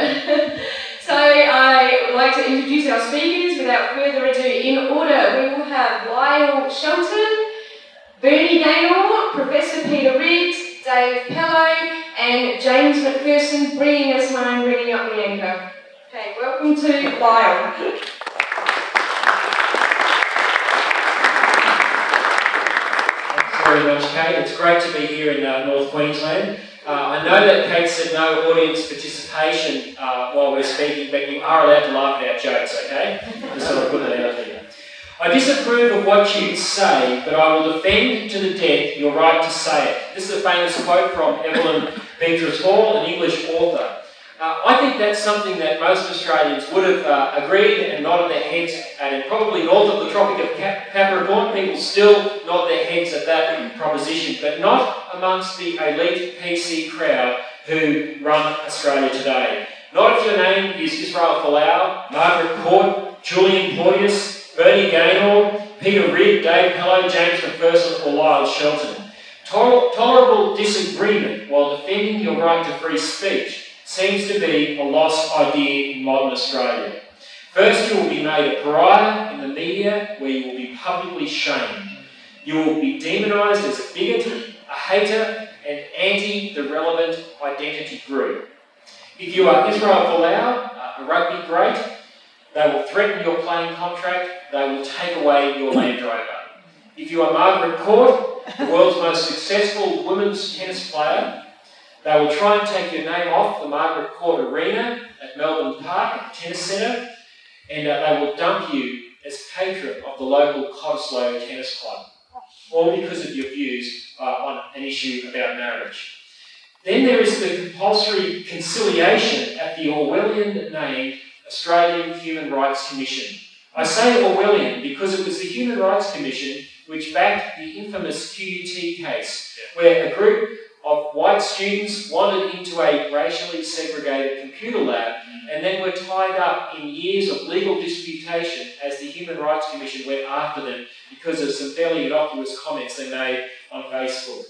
So I would like to introduce our speakers without further ado. In order, we will have Lyle Shelton, Bernie Gaynor, Professor Peter Ridd, Dave Pello, and James McPherson bringing us home, bringing up the anchor. Okay, welcome to Lyle. Thanks very much, Kate. It's great to be here in North Queensland. I know that Kate said no audience participation while we're speaking, but you are allowed to laugh at our jokes, okay? Just sort of put that out there. I disapprove of what you say, but I will defend to the death your right to say it. This is a famous quote from Evelyn Beatrice Hall, an English author. I think that's something that most Australians would have agreed and nodded their heads at, and probably north of the Tropic of Capricorn, people still nod their heads at that proposition, but not amongst the elite PC crowd who run Australia today. Not if your name is Israel Folau, Margaret Court, Julian Porteous, Bernie Gaynor, Peter Ridd, Dave Pello, James McPherson, or Lyle Shelton. Tolerable disagreement while defending your right to free speech seems to be a lost idea in modern Australia. First, you will be made a pariah in the media where you will be publicly shamed. You will be demonised as a bigot, a hater, and anti the relevant identity group. If you are Israel Folau, a rugby great, they will threaten your playing contract, they will take away your Land Rover. If you are Margaret Court, the world's most successful women's tennis player, they will try and take your name off the Margaret Court Arena at Melbourne Park Tennis Centre, and they will dump you as patron of the local Cottesloe Tennis Club, all because of your views on an issue about marriage. Then there is the compulsory conciliation at the Orwellian-named Australian Human Rights Commission. I say Orwellian because it was the Human Rights Commission which backed the infamous QUT case, where a group of white students wandered into a racially segregated computer lab and then were tied up in years of legal disputation as the Human Rights Commission went after them because of some fairly innocuous comments they made on Facebook.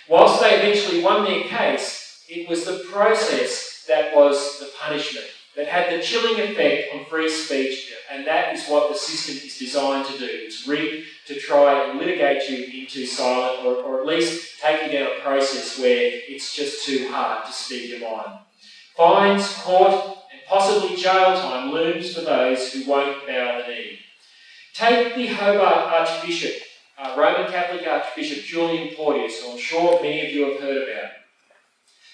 Whilst they eventually won their case, it was the process that was the punishment, that had the chilling effect on free speech, and that is what the system is designed to do. It's rigged to try and litigate you into silence, or at least take you down a process where it's just too hard to speak your mind. Fines, court, and possibly jail time looms for those who won't bow the knee. Take the Hobart Archbishop, Roman Catholic Archbishop Julian Porteous, who I'm sure many of you have heard about,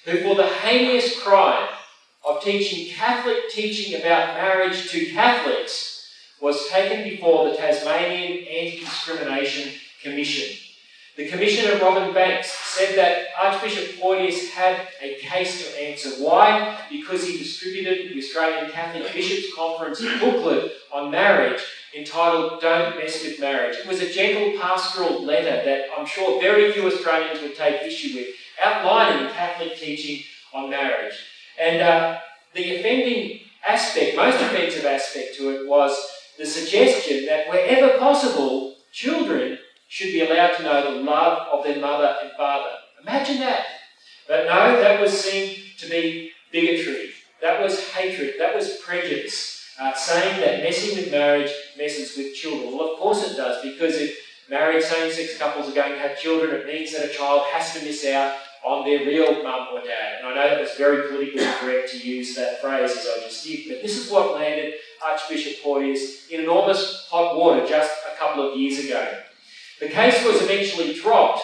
who for the heinous crime of teaching Catholic teaching about marriage to Catholics was taken before the Tasmanian Anti-Discrimination Commission. The Commissioner, Robin Banks, said that Archbishop Porteous had a case to answer. Why? Because he distributed the Australian Catholic Bishops' Conference booklet on marriage entitled Don't Mess with Marriage. It was a gentle pastoral letter that I'm sure very few Australians would take issue with, outlining Catholic teaching on marriage. And the offending aspect, most offensive aspect to it, was the suggestion that wherever possible, children should be allowed to know the love of their mother and father. Imagine that. But no, that was seen to be bigotry. That was hatred. That was prejudice. Saying that messing with marriage messes with children. Well, of course it does, because if married same-sex couples are going to have children, it means that a child has to miss out on their real mum or dad. And I know that was very politically correct to use that phrase as I just did, but this is what landed Archbishop Porteous in enormous hot water just a couple of years ago. The case was eventually dropped,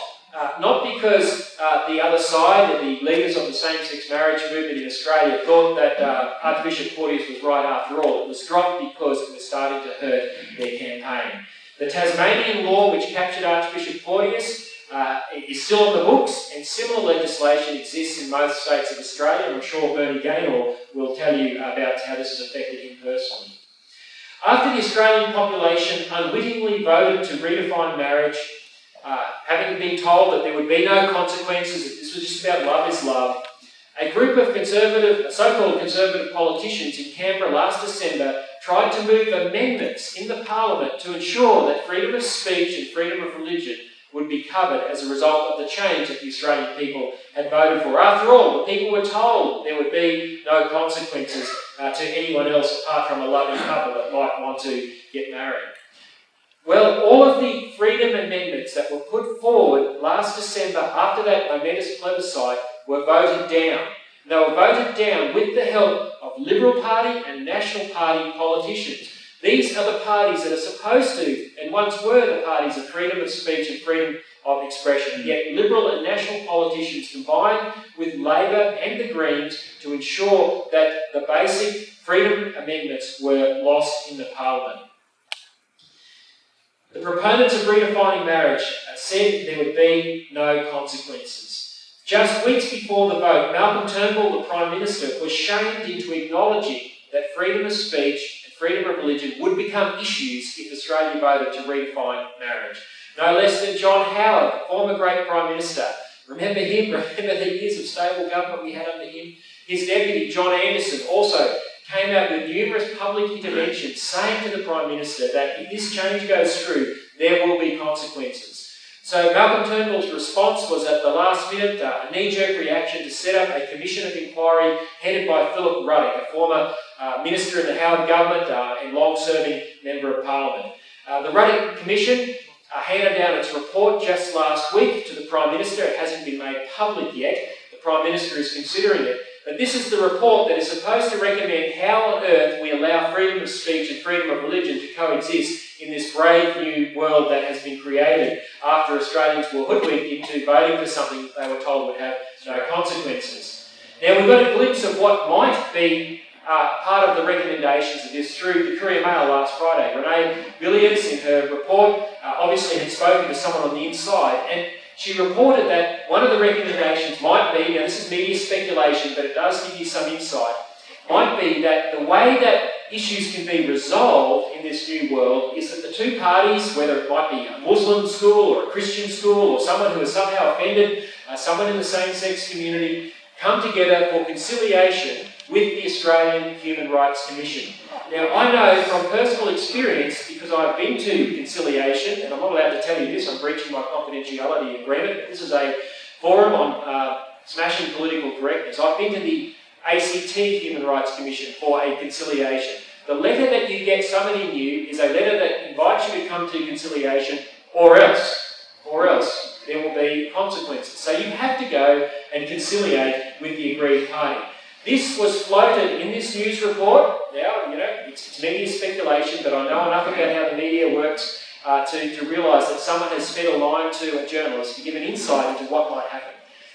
not because the other side, the leaders of the same-sex marriage movement in Australia, thought that Archbishop Porteous was right after all. It was dropped because it was starting to hurt their campaign. The Tasmanian law, which captured Archbishop Porteous, is still on the books, and similar legislation exists in most states of Australia, and I'm sure Bernie Gaynor will tell you about how this has affected him personally. After the Australian population unwittingly voted to redefine marriage, having been told that there would be no consequences, that this was just about love is love, a group of so-called conservative politicians in Canberra last December tried to move amendments in the Parliament to ensure that freedom of speech and freedom of religion would be covered as a result of the change that the Australian people had voted for. After all, the people were told there would be no consequences to anyone else apart from a loving couple that might want to get married. Well, all of the freedom amendments that were put forward last December after that momentous plebiscite were voted down. They were voted down with the help of Liberal Party and National Party politicians. These are the parties that are supposed to, and once were the parties of freedom of speech and freedom of expression. Yet Liberal and National politicians combined with Labor and the Greens to ensure that the basic freedom amendments were lost in the Parliament. The proponents of redefining marriage said there would be no consequences. Just weeks before the vote, Malcolm Turnbull, the Prime Minister, was shamed into acknowledging that freedom of speech and freedom of religion would become issues if Australia voted to redefine marriage. No less than John Howard, the former great Prime Minister. Remember him? Remember the years of stable government we had under him? His deputy, John Anderson, also came out with numerous public interventions saying to the Prime Minister that if this change goes through, there will be consequences. So Malcolm Turnbull's response was at the last minute a knee-jerk reaction to set up a commission of inquiry headed by Philip Ruddock, a former minister in the Howard government and long-serving member of Parliament. The Ruddock Commission handed down its report just last week to the Prime Minister. It hasn't been made public yet. The Prime Minister is considering it. But this is the report that is supposed to recommend how on earth we allow freedom of speech and freedom of religion to coexist in this brave new world that has been created after Australians were hoodwinked into voting for something that they were told would have no consequences. Now, we've got a glimpse of what might be part of the recommendations of this through the Courier Mail last Friday. Renee Villiers, in her report, obviously had spoken to someone on the inside, and she reported that one of the recommendations might be, now this is media speculation, but it does give you some insight, might be that the way that issues can be resolved in this new world is that the two parties, whether it might be a Muslim school or a Christian school or someone who has somehow offended someone in the same-sex community, come together for conciliation with the Australian Human Rights Commission. Now, I know from personal experience, because I've been to conciliation, and I'm not allowed to tell you this, I'm breaching my confidentiality agreement, this is a forum on smashing political correctness. I've been to the ACT Human Rights Commission for a conciliation. The letter that you get summoning you is a letter that invites you to come to conciliation, or else there will be consequences. So you have to go and conciliate with the agreed party. This was floated in this news report. Now, it's media speculation, but I know enough about how the media works to realise that someone has fed a line to a journalist to give an insight into what might happen.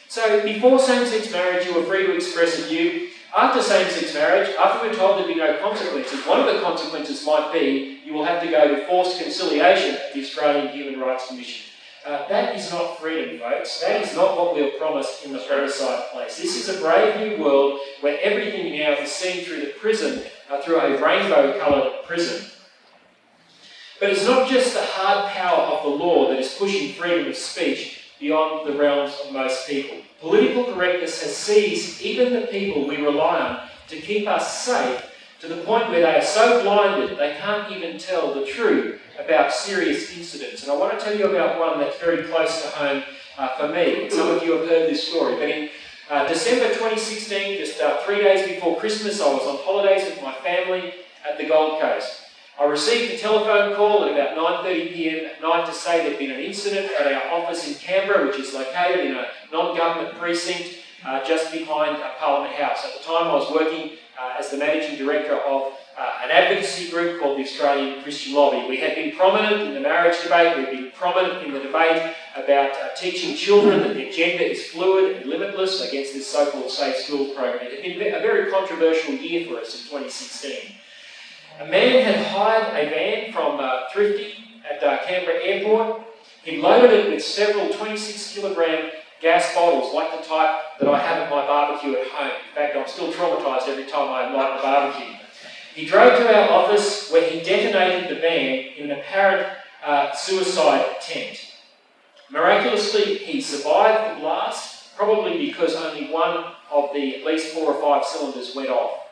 So, before same-sex marriage, you were free to express a view. After same-sex marriage, after we're told there'd be no consequences, one of the consequences might be you will have to go to forced conciliation at the Australian Human Rights Commission. That is not freedom, folks. That is not what we were promised in the plebiscite place. This is a brave new world where everything now is seen through the prism, through a rainbow-coloured prism. But it's not just the hard power of the law that is pushing freedom of speech beyond the realms of most people. Political correctness has seized even the people we rely on to keep us safe, to the point where they are so blinded they can't even tell the truth about serious incidents. And I want to tell you about one that's very close to home for me. Some of you have heard this story, but in December 2016, just 3 days before Christmas, I was on holidays with my family at the Gold Coast. I received a telephone call at about 9:30 p.m. at night to say there'd been an incident at our office in Canberra, which is located in a non-government precinct just behind Parliament House. At the time, I was working as the managing director of an advocacy group called the Australian Christian Lobby. We had been prominent in the marriage debate, we've been prominent in the debate about teaching children that their gender is fluid and limitless against this so-called Safe Schools program. It had been a very controversial year for us in 2016. A man had hired a van from Thrifty at Canberra Airport. He loaded it with several 26-kilogram gas bottles, like the type that I have at my barbecue at home. In fact, I'm still traumatised every time I light the barbecue. He drove to our office where he detonated the van in an apparent suicide attempt. Miraculously, he survived the blast, probably because only one of the at least 4 or 5 cylinders went off.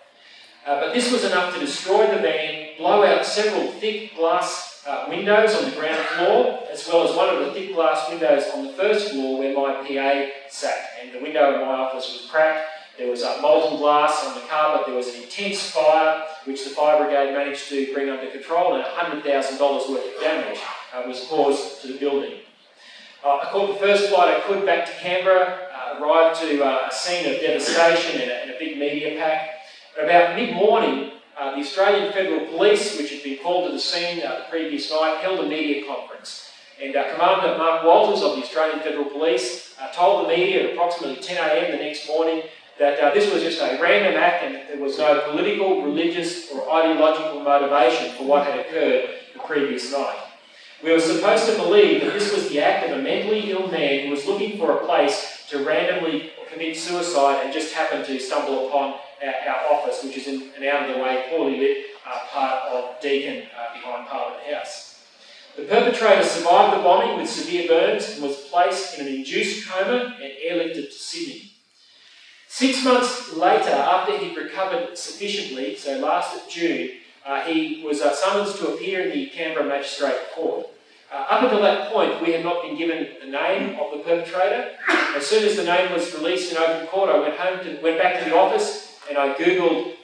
But this was enough to destroy the van, blow out several thick glass windows on the ground floor, as well as one of the thick glass windows on the first floor where my PA sat. And the window in my office was cracked. There was molten glass on the carpet. There was an intense fire, which the fire brigade managed to bring under control, and $100,000 worth of damage was caused to the building. I caught the first flight I could back to Canberra, arrived to a scene of devastation and a big media pack. But about mid-morning, the Australian Federal Police, which had been called to the scene the previous night, held a media conference. And Commander Mark Walters of the Australian Federal Police told the media at approximately 10 a.m. the next morning that this was just a random act and there was no political, religious or ideological motivation for what had occurred the previous night. We were supposed to believe that this was the act of a mentally ill man who was looking for a place to randomly commit suicide and just happened to stumble upon our office, which is in an out-of-the-way, poorly lit part of Deakin behind Parliament House. The perpetrator survived the bombing with severe burns and was placed in an induced coma and airlifted to Sydney. 6 months later, after he'd recovered sufficiently, so last June, he was summoned to appear in the Canberra Magistrate Court. Up until that point, we had not been given the name of the perpetrator. As soon as the name was released in open court, I went back to the office and I googled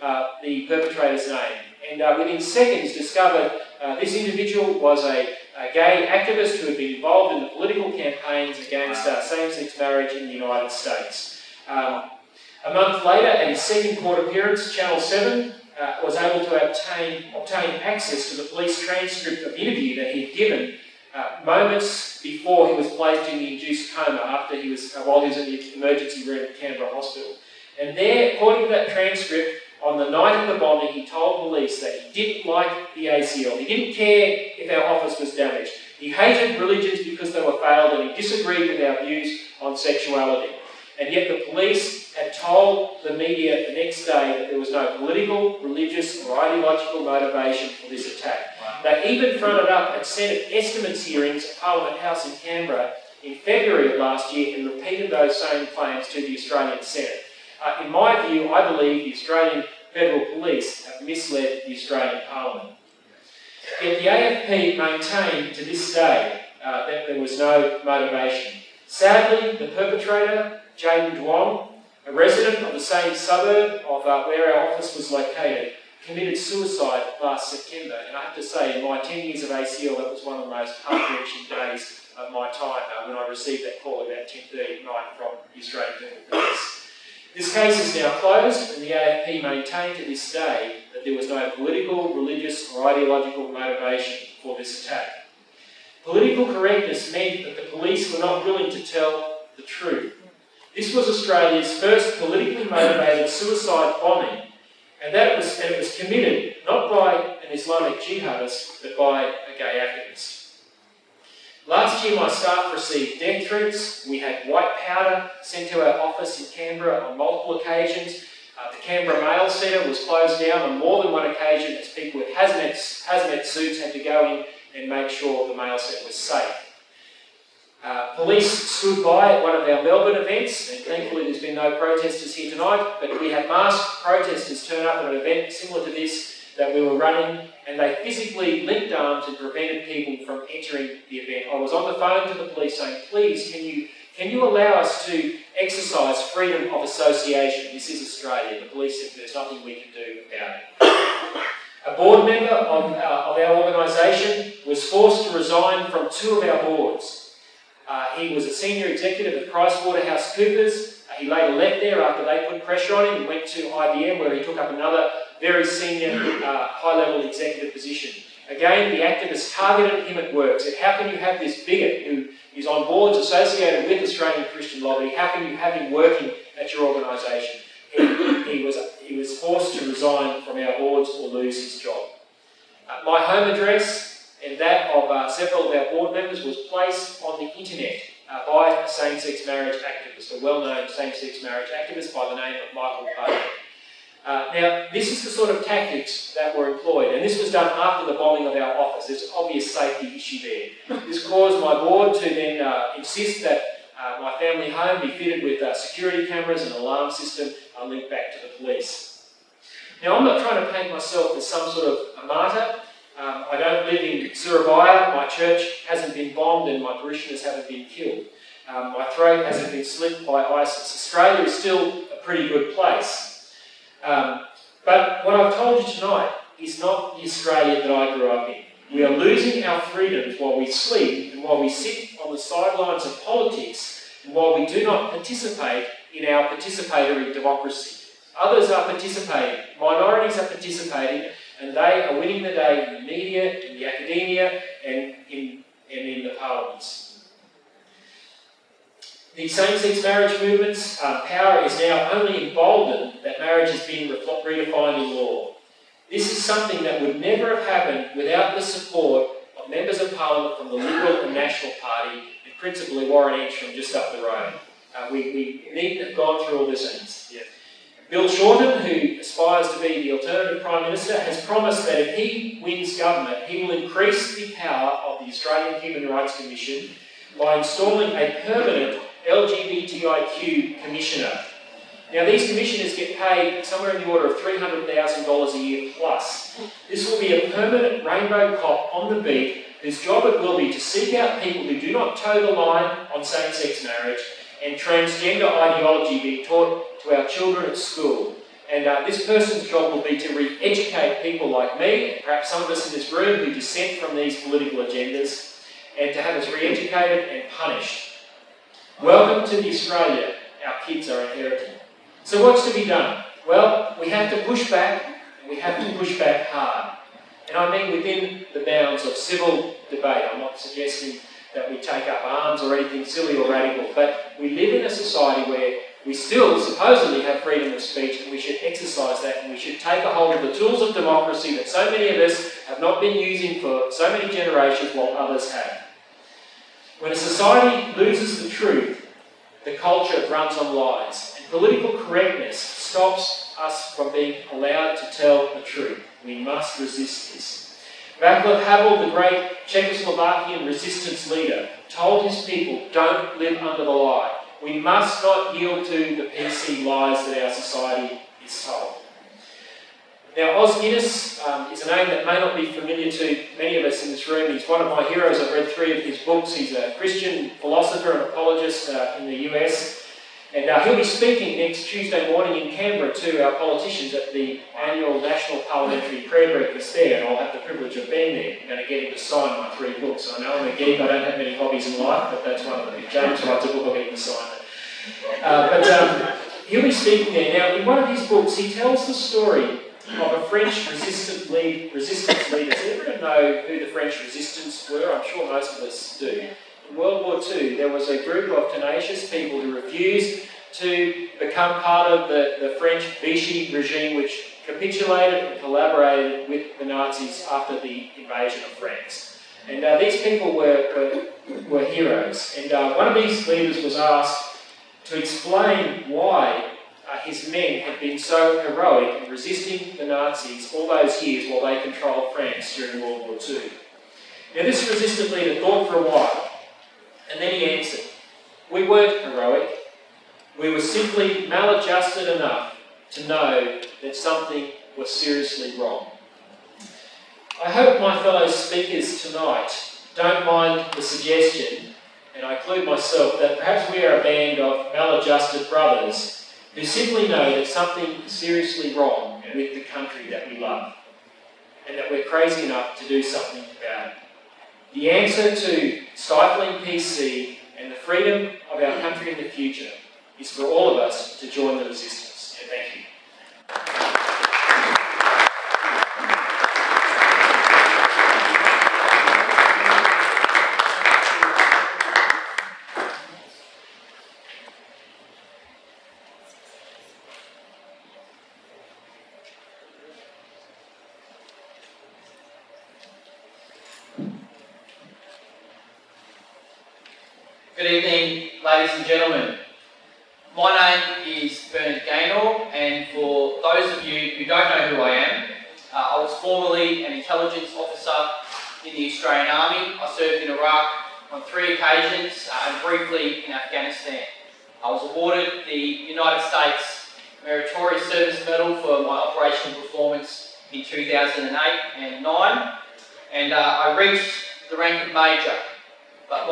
the perpetrator's name. And within seconds discovered this individual was a gay activist who had been involved in the political campaigns against same-sex marriage in the United States. A month later, at his second court appearance, Channel 7 was able to obtain access to the police transcript of the interview that he'd given moments before he was placed in the induced coma while he was in the emergency room at Canberra Hospital. And there, according to that transcript, on the night of the bombing, he told police that he didn't like the ACL. He didn't care if our office was damaged. He hated religions because they were failed, and he disagreed with our views on sexuality. And yet the police had told the media the next day that there was no political, religious or ideological motivation for this attack. Wow. They even fronted up at Senate estimates hearings at Parliament House in Canberra in February of last year and repeated those same claims to the Australian Senate. In my view, I believe the Australian Federal Police have misled the Australian Parliament. Yet the AFP maintained to this day that there was no motivation. Sadly, the perpetrator, Jaden Duong, a resident of the same suburb of where our office was located, committed suicide last September. And I have to say, in my 10 years of ACL, that was one of the most heart-wrenching days of my time when I received that call about 10:30 at night from the Australian Federal Police. This case is now closed, and the AFP maintained to this day that there was no political, religious or ideological motivation for this attack. Political correctness meant that the police were not willing to tell the truth. This was Australia's first politically motivated suicide bombing, and it was committed not by an Islamic jihadist, but by a gay activist. Last year, my staff received death threats. We had white powder sent to our office in Canberra on multiple occasions. The Canberra Mail Centre was closed down on more than one occasion as people with hazmat suits had to go in and make sure the mail centre was safe. Police stood by at one of our Melbourne events, and thankfully there's been no protesters here tonight, but we had masked protesters turn up at an event similar to this that we were running, and they physically linked arms and prevented people from entering the event. I was on the phone to the police saying, please, can you allow us to exercise freedom of association? This is Australia. The police said there's nothing we can do about it. A board member of our organisation was forced to resign from 2 of our boards. He was a senior executive at PricewaterhouseCoopers. He later left there after they put pressure on him and went to IBM, where he took up another very senior, high-level executive position. Again, the activists targeted him at work, said, how can you have this bigot who is on boards associated with Australian Christian Lobby, how can you have him working at your organisation? He was forced to resign from our boards or lose his job. My home address and that of several of our board members was placed on the internet by a same-sex marriage activist, a well-known same-sex marriage activist by the name of Michael Page. Now, this is the sort of tactics that were employed, and this was done after the bombing of our office. There's an obvious safety issue there. This caused my board to then insist that my family home be fitted with security cameras and alarm system linked back to the police. Now, I'm not trying to paint myself as some sort of a martyr. I don't live in Surabaya, my church hasn't been bombed and my parishioners haven't been killed. My throat hasn't been slit by ISIS. Australia is still a pretty good place. But what I've told you tonight is not the Australia that I grew up in. We are losing our freedoms while we sleep and while we sit on the sidelines of politics and while we do not participate in our participatory democracy. Others are participating, minorities are participating, and they are winning the day in the media, in the academia, and in the parliaments. The same-sex marriage movement's power is now only emboldened that marriage has been redefined in law. This is something that would never have happened without the support of members of Parliament from the Liberal and National Party, and principally Warren Entrim just up the road. We needn't have gone through all this ends. Yeah. Bill Shorten, who aspires to be the alternative Prime Minister, has promised that if he wins government, he will increase the power of the Australian Human Rights Commission by installing a permanent LGBTIQ commissioner. Now, these commissioners get paid somewhere in the order of $300,000 a year plus. This will be a permanent rainbow cop on the beat whose job it will be to seek out people who do not toe the line on same-sex marriage and transgender ideology being taught to our children at school. And this person's job will be to re-educate people like me, and perhaps some of us in this room who dissent from these political agendas, and to have us re-educated and punished. Welcome to the Australia our kids are inheriting. So what's to be done? Well, we have to push back, and we have to push back hard. And I mean within the bounds of civil debate. I'm not suggesting that we take up arms or anything silly or radical, but we live in a society where we still supposedly have freedom of speech, and we should exercise that, and we should take a hold of the tools of democracy that so many of us have not been using for so many generations while others have. When a society loses the truth, the culture runs on lies, and political correctness stops us from being allowed to tell the truth. We must resist this. Václav Havel, the great Czechoslovakian resistance leader, told his people, don't live under the lie. We must not yield to the PC lies that our society is told. Now, Os Guinness is a name that may not be familiar to many of us in this room. He's one of my heroes. I've read 3 of his books. He's a Christian philosopher and apologist in the US. And he'll be speaking next Tuesday morning in Canberra to our politicians at the annual National Parliamentary Prayer Breakfast there, and I'll have the privilege of being there. I'm going to get him to sign my 3 books. I know I'm a geek, I don't have many hobbies in life, but that's one of them. If James writes a book, I'll get him to sign it. But he'll be speaking there. Now, in one of his books, he tells the story of a French resistance leader. Does everyone know who the French resistance were? I'm sure most of us do. In World War II, there was a group of tenacious people who refused to become part of the French Vichy regime, which capitulated and collaborated with the Nazis after the invasion of France. And these people were heroes. And one of these leaders was asked to explain why his men had been so heroic in resisting the Nazis all those years while they controlled France during World War II. Now, this resistant leader thought for a while, and then he answered, we weren't heroic. We were simply maladjusted enough to know that something was seriously wrong. I hope my fellow speakers tonight don't mind the suggestion, and I include myself, that perhaps we are a band of maladjusted brothers who simply know that something is seriously wrong with the country that we love, and that we're crazy enough to do something about it. The answer to stifling PC and the freedom of our country in the future is for all of us to join the resistance. And thank you. Good evening, ladies and gentlemen. My name is Bernard Gaynor, and for those of you who don't know who I am, I was formerly an intelligence officer in the Australian Army. I served in Iraq on 3 occasions and briefly in Afghanistan. I was awarded the United States Meritorious Service Medal for my operational performance in 2008 and 2009. and I reached the rank of Major. But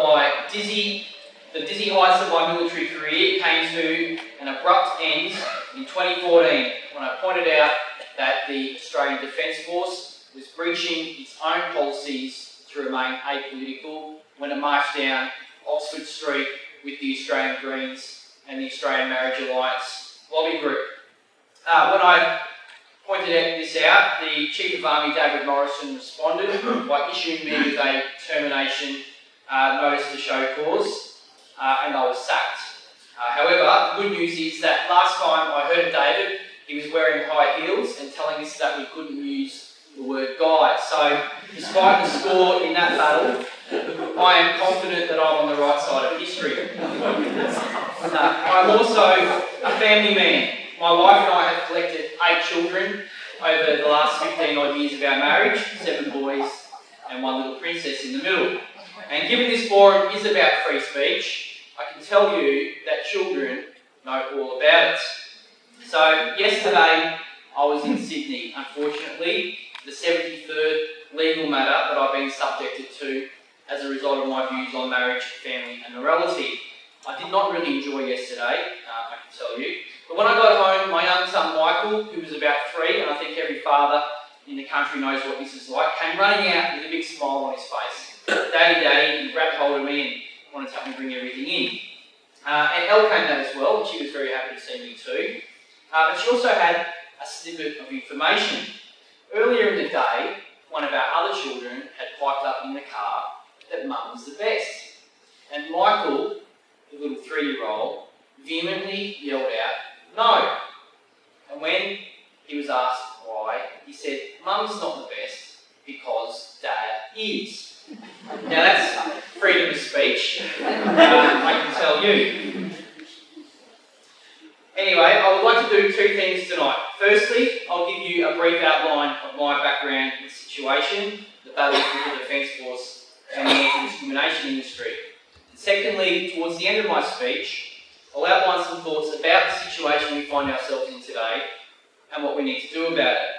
the dizzy heights of my military career came to an abrupt end in 2014 when I pointed out that the Australian Defence Force was breaching its own policies to remain apolitical when it marched down Oxford Street with the Australian Greens and the Australian Marriage Alliance lobby group. When I pointed this out, the Chief of Army, David Morrison, responded by issuing me with a termination notice to show cause, and I was sacked. However, the good news is that last time I heard of David, he was wearing high heels and telling us that we couldn't use the word guy. So, despite the score in that battle, I am confident that I'm on the right side of history. I'm also a family man. My wife and I have collected 8 children over the last 15 odd years of our marriage, 7 boys and 1 little princess in the middle. And given this forum is about free speech, I can tell you that children know all about it. So yesterday I was in Sydney, unfortunately, the 73rd legal matter that I've been subjected to as a result of my views on marriage, family and morality. I did not really enjoy yesterday, I can tell you. But when I got home, my young son Michael, who was about 3, and I think every father in the country knows what this is like, came running out with a big smile on his face. Daddy, Daddy, he grabbed hold of me and wanted to help me bring everything in. And Elle came out as well, and she was very happy to see me too. But she also had a snippet of information. Earlier in the day, one of our other children had piped up in the car that Mum was the best. And Michael, the little 3-year-old, vehemently yelled out, "No!" And when he was asked why, he said, "Mum's not the best because Dad is." Now that's freedom of speech, I can tell you. Anyway, I would like to do 2 things tonight. Firstly, I'll give you a brief outline of my background and situation, the battle with the Defence Force and the anti-discrimination industry. And secondly, towards the end of my speech, I'll outline some thoughts about the situation we find ourselves in today and what we need to do about it.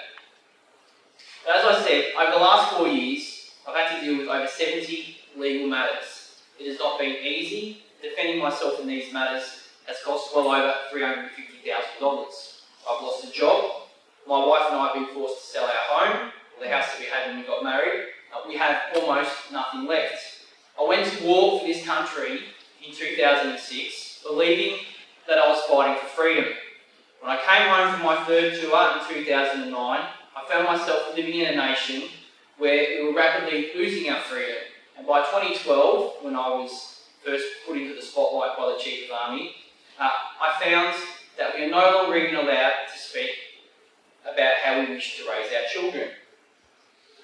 But as I said, over the last 4 years, I've had to deal with over 70 legal matters. It has not been easy. Defending myself in these matters has cost well over $350,000. I've lost a job. My wife and I have been forced to sell our home, the house that we had when we got married. We have almost nothing left. I went to war for this country in 2006, believing that I was fighting for freedom. When I came home from my 3rd tour in 2009, I found myself living in a nation where we were rapidly losing our freedom. And by 2012, when I was first put into the spotlight by the Chief of Army, I found that we are no longer even allowed to speak about how we wish to raise our children.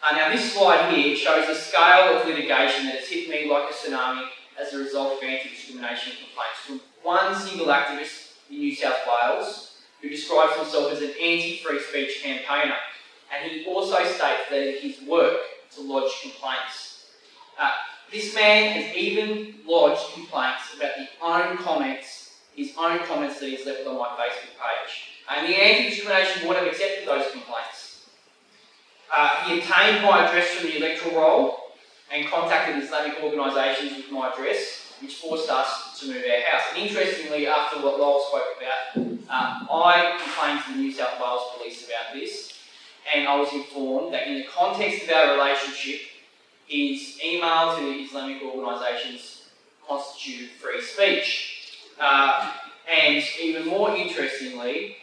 Now this slide here shows the scale of litigation that has hit me like a tsunami as a result of anti-discrimination complaints from one single activist in New South Wales who describes himself as an anti-free speech campaigner. And he also states that it is his work to lodge complaints. This man has even lodged complaints about his own comments that he's left on my Facebook page. And the Anti-Discrimination Board have accepted those complaints. He obtained my address from the electoral roll and contacted Islamic organisations with my address, which forced us to move our house. And interestingly, after what Lowell spoke about, I complained to the New South Wales Police about this, and I was informed that in the context of our relationship, his email to the Islamic organisations constituted free speech. And even more interestingly,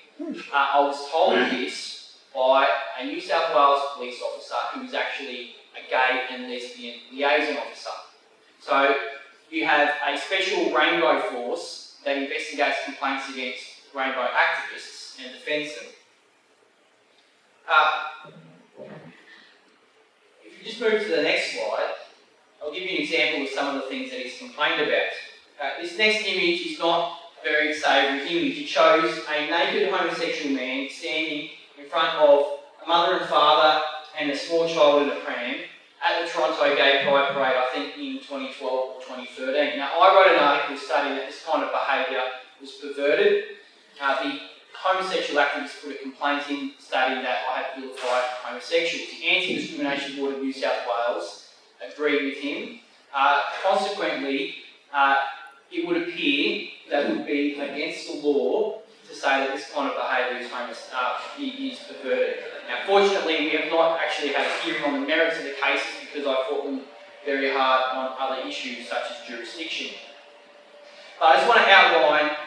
I was told this by a New South Wales police officer who is actually a gay and lesbian liaison officer. So you have a special rainbow force that investigates complaints against rainbow activists and defends them. If you just move to the next slide, I'll give you an example of some of the things that he's complained about. This next image is not a very savoury image. It shows a naked homosexual man standing in front of a mother and father and a small child in a pram at the Toronto Gay Pride Parade, I think in 2012 or 2013. Now, I wrote an article stating that this kind of behaviour was perverted. The homosexual activist put a complaint in stating that I had vilified by homosexuals. The Anti-Discrimination Board of New South Wales agreed with him. Consequently, it would appear that it would be against the law to say that this kind of behaviour is perverted. Now, fortunately, we have not actually had a hearing on the merits of the cases because I fought them very hard on other issues such as jurisdiction. But I just want to outline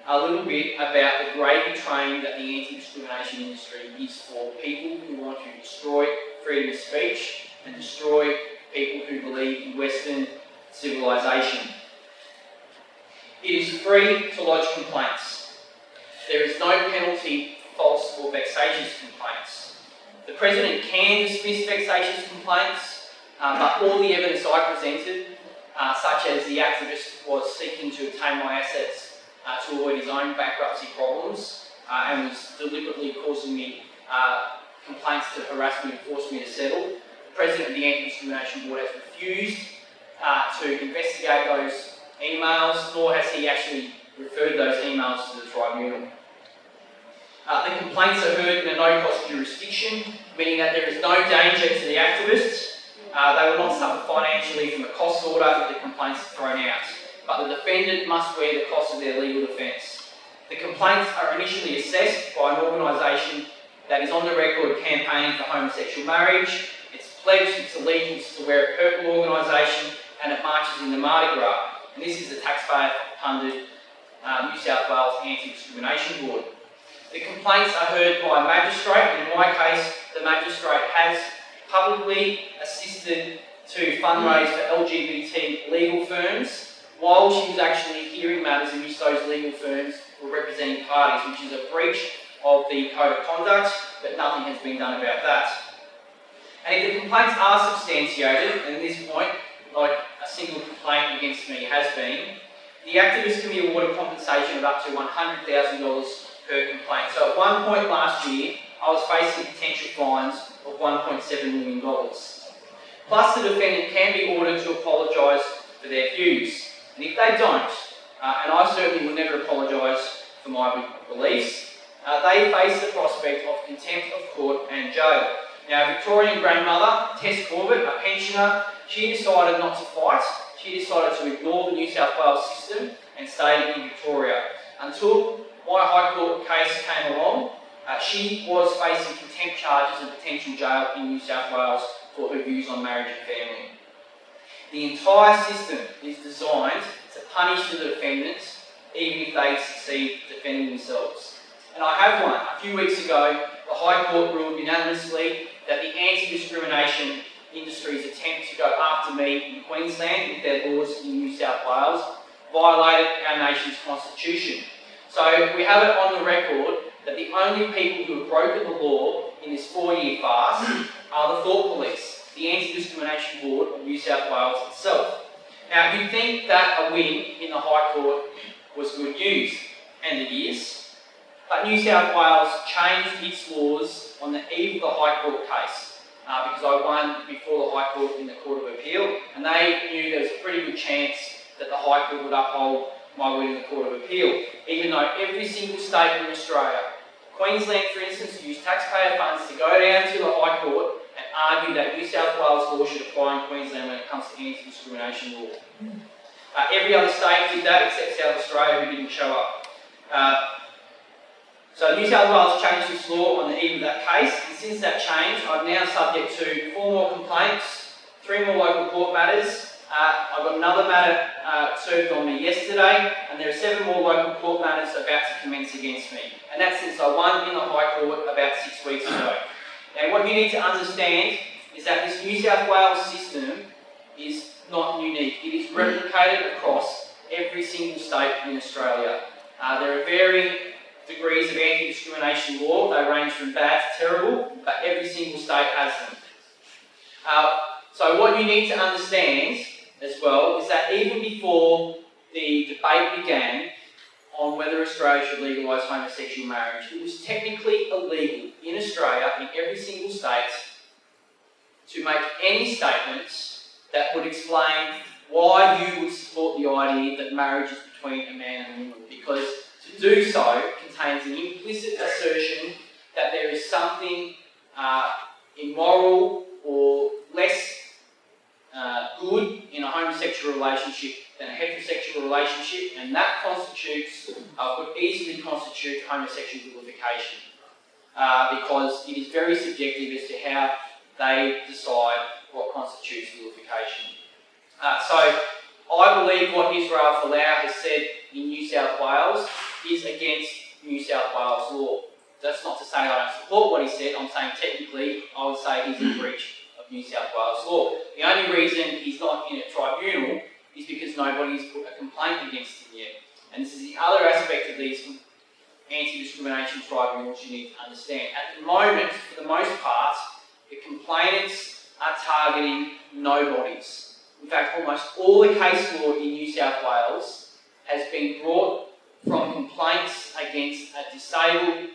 a little bit about the gravy train that the anti-discrimination industry is for people who want to destroy freedom of speech and destroy people who believe in Western civilisation. It is free to lodge complaints. There is no penalty for false or vexatious complaints. The President can dismiss vexatious complaints, but all the evidence I presented, such as the activist was seeking to obtain my assets to avoid his own bankruptcy problems and was deliberately causing me complaints to harass me and force me to settle. The President of the Anti-Discrimination Board has refused to investigate those emails, nor has he actually referred those emails to the tribunal. The complaints are heard in a no-cost jurisdiction, meaning that there is no danger to the activists. They will not suffer financially from a cost order if the complaints are thrown out, but the defendant must bear the cost of their legal defence. The complaints are initially assessed by an organisation that is on the record campaigning for homosexual marriage. It's pledged its allegiance to Wear a Purple organisation, and it marches in the Mardi Gras. And this is the taxpayer-funded New South Wales Anti-Discrimination Board. The complaints are heard by a magistrate, and in my case, the magistrate has publicly assisted to fundraise for LGBT legal firms, while she was actually hearing matters in which those legal firms were representing parties, which is a breach of the Code of Conduct, but nothing has been done about that. And if the complaints are substantiated, and at this point, like a single complaint against me has been, the activist can be awarded compensation of up to $100,000 per complaint. So at one point last year, I was facing potential fines of $1.7 million. Plus, the defendant can be ordered to apologise for their views. And if they don't, and I certainly will never apologise for my beliefs, they face the prospect of contempt of court and jail. Now, Victorian grandmother, Tess Corbett, a pensioner, she decided not to fight. She decided to ignore the New South Wales system and stay in Victoria. Until my High Court case came along, she was facing contempt charges and potential jail in New South Wales for her views on marriage and family. The entire system is designed to punish the defendants, even if they succeed defending themselves. And I have one. A few weeks ago, the High Court ruled unanimously that the anti-discrimination industry's attempt to go after me in Queensland with their laws in New South Wales violated our nation's constitution. So we have it on the record that the only people who have broken the law in this 4-year farce are the Thought Police, the Anti-Discrimination Board of New South Wales itself. Now, you'd think that a win in the High Court was good news, and it is, but New South Wales changed its laws on the eve of the High Court case because I won before the High Court in the Court of Appeal, and they knew there was a pretty good chance that the High Court would uphold my win in the Court of Appeal, even though every single state in Australia, Queensland for instance, used taxpayer funds to go down to the High Court and argue that New South Wales law should apply in Queensland when it comes to anti-discrimination law. Every other state did that except South Australia, who didn't show up. So New South Wales changed its law on the eve of that case, and since that change, I'm now subject to 4 more complaints, 3 more local court matters. I've got another matter served on me yesterday, and there are 7 more local court matters about to commence against me. And that's since I won in the High Court about 6 weeks ago. Now, what you need to understand is that this New South Wales system is not unique. It is replicated across every single state in Australia. There are varying degrees of anti-discrimination law. They range from bad to terrible, but every single state has them. So what you need to understand as well is that even before the debate began on whether Australia should legalise homosexual marriage, it was technically illegal in Australia, in every single state, to make any statements that would explain why you would support the idea that marriage is between a man and a woman, because to do so contains an implicit assertion that there is something immoral or less good in a homosexual relationship than a heterosexual relationship, and that could easily constitute homosexual vilification, because it is very subjective as to how they decide what constitutes vilification. So I believe what Israel Folau has said in New South Wales is against New South Wales law. That's not to say I don't support what he said. I'm saying technically I would say he's in breach of New South Wales law. The only reason he's not in a tribunal is because nobody's put a complaint against him yet. And this is the other aspect of these anti-discrimination tribunals you need to understand. At the moment, for the most part, the complainants are targeting nobodies. In fact, almost all the case law in New South Wales has been brought from complaints against a disabled,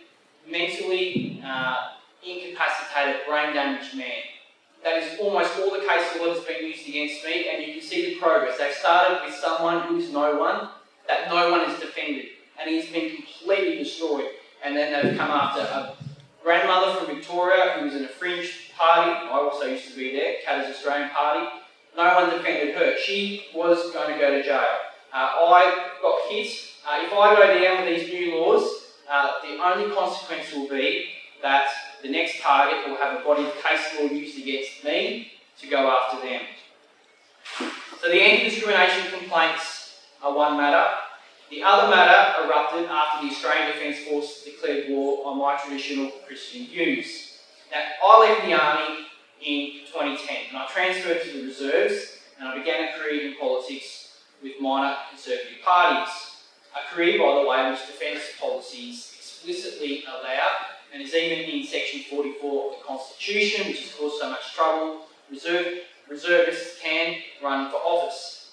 mentally incapacitated, brain-damaged man. That is almost all the case law that's been used against me, and you can see the progress. They've started with someone who's no one, that no one has defended, and he's been completely destroyed. And then they've come after a grandmother from Victoria who was in a fringe party. I also used to be there, Katter's Australian Party. No one defended her. She was going to go to jail. I got hit. If I go down with these new laws, the only consequence will be that the next target will have a body of case law used against me to go after them. So the anti-discrimination complaints are one matter. The other matter erupted after the Australian Defence Force declared war on my traditional Christian views. Now, I left the Army in 2010 and I transferred to the reserves and I began a career in politics with minor conservative parties. A career, by the way, which defence policies explicitly allow and is even in section 44 of the Constitution, which has caused so much trouble. Reservists can run for office.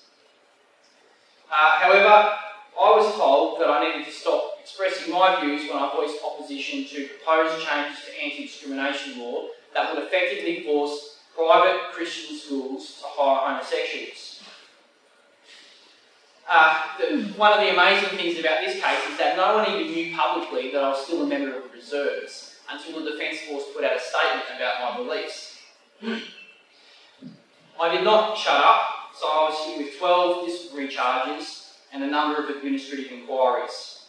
However, I was told that I needed to stop expressing my views when I voiced opposition to proposed changes to anti-discrimination law that would effectively force private Christian schools to hire homosexuals. One of the amazing things about this case is that no one even knew publicly that I was still a member of the reserves until the Defence Force put out a statement about my beliefs. I did not shut up, so I was hit with 12 disciplinary charges and a number of administrative inquiries.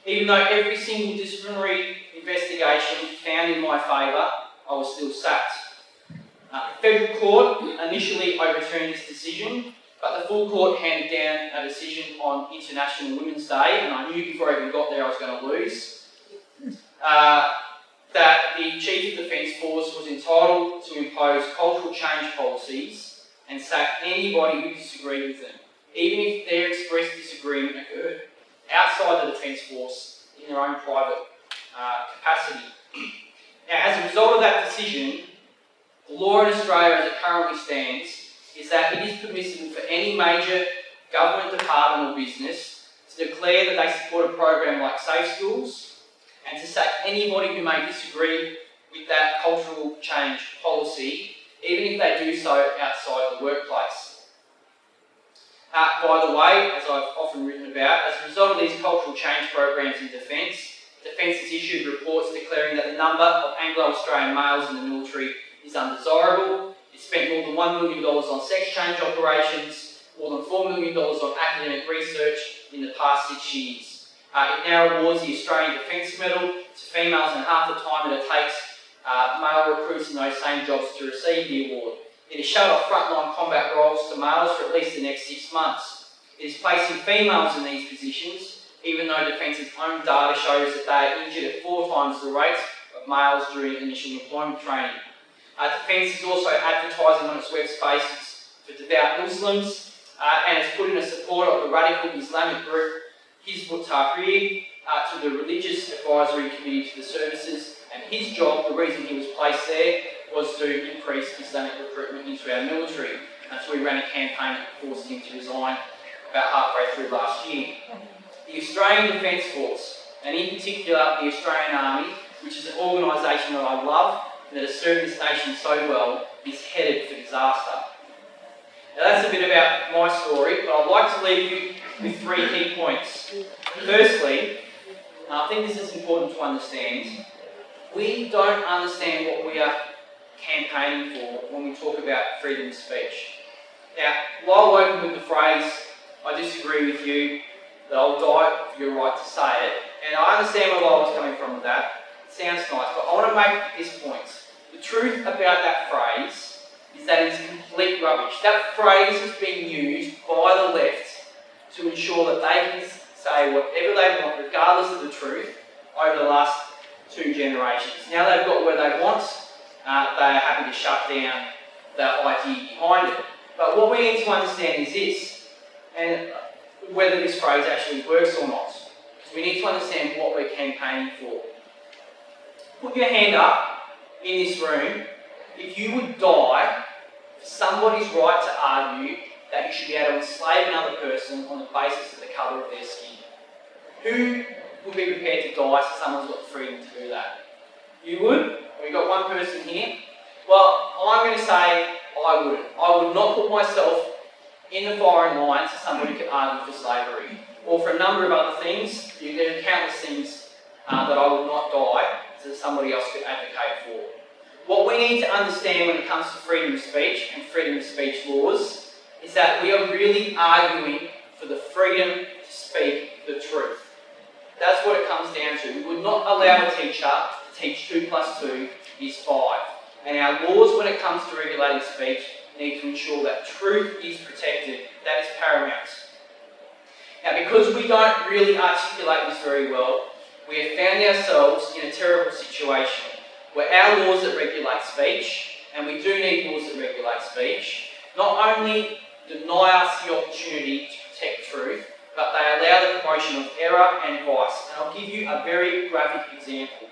Even though every single disciplinary investigation found in my favour, I was still sacked. The Federal Court initially overturned this decision, but the full court handed down a decision on International Women's Day, and I knew before I even got there I was going to lose, that the Chief of Defence Force was entitled to impose cultural change policies and sack anybody who disagreed with them, even if their expressed disagreement occurred outside the Defence Force in their own private capacity. Now, as a result of that decision, the law in Australia as it currently stands is that it is permissible for any major government department or business to declare that they support a program like Safe Schools and to sack anybody who may disagree with that cultural change policy, even if they do so outside the workplace. By the way, as I've often written about, as a result of these cultural change programs in Defence, Defence has issued reports declaring that the number of Anglo-Australian males in the military is undesirable. It spent more than $1 million on sex change operations, more than $4 million on academic research in the past 6 years. It now awards the Australian Defence Medal to females in half the time that it takes male recruits in those same jobs to receive the award. It has shut off frontline combat roles to males for at least the next 6 months. It is placing females in these positions, even though Defence's own data shows that they are injured at 4 times the rate of males during initial employment training. Defence is also advertising on its web spaces for devout Muslims and has put in a support of the radical Islamic group Hizb ut-Tahrir to the Religious Advisory Committee to the services, and his job, the reason he was placed there, was to increase Islamic recruitment into our military. So we ran a campaign that forced him to resign about halfway through last year. The Australian Defence Force, and in particular the Australian Army, which is an organisation that I love and that has served this nation so well, is headed for disaster. Now that's a bit about my story, but I'd like to leave you with 3 key points. Firstly, and I think this is important to understand, we don't understand what we are campaigning for when we talk about freedom of speech. Now, while working with the phrase, I disagree with you, that I'll die for your right to say it, and I understand where I was coming from with that. It sounds nice, but I want to make this point. The truth about that phrase is that it's complete rubbish. That phrase has been used by the left to ensure that they can say whatever they want, regardless of the truth, over the last 2 generations. Now they've got where they want, they are happy to shut down the idea behind it. But what we need to understand is this, and whether this phrase actually works or not. We need to understand what we're campaigning for. Put your hand up in this room if you would die for somebody's right to argue that you should be able to enslave another person on the basis of the colour of their skin. Who would be prepared to die so someone's got the freedom to do that? You would? We've got one person here. Well, I'm going to say I wouldn't. I would not put myself in the firing line so somebody could argue for slavery. Or for a number of other things. There are countless things that I would not die so somebody else could advocate for. What we need to understand when it comes to freedom of speech and freedom of speech laws is that we are really arguing for the freedom to speak the truth. That's what it comes down to. We would not allow a teacher to teach 2 + 2 is 5. And our laws when it comes to regulating speech need to ensure that truth is protected. That is paramount. Now, because we don't really articulate this very well, we have found ourselves in a terrible situation where our laws that regulate speech, and we do need laws that regulate speech, not only deny us the opportunity to protect truth, but they allow the promotion of error and vice. And I'll give you a very graphic example.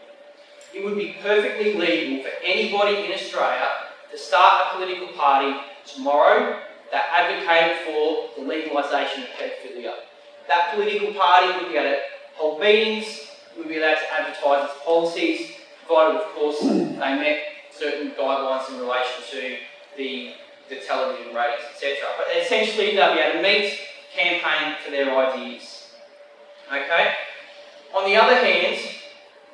It would be perfectly legal for anybody in Australia to start a political party tomorrow that advocated for the legalisation of paedophilia. That political party would be able to hold meetings, would be allowed to advertise its policies, provided, of course, they met certain guidelines in relation to the television ratings, etc. But essentially, they'll be able to meet, campaign for their ideas. Okay? On the other hand,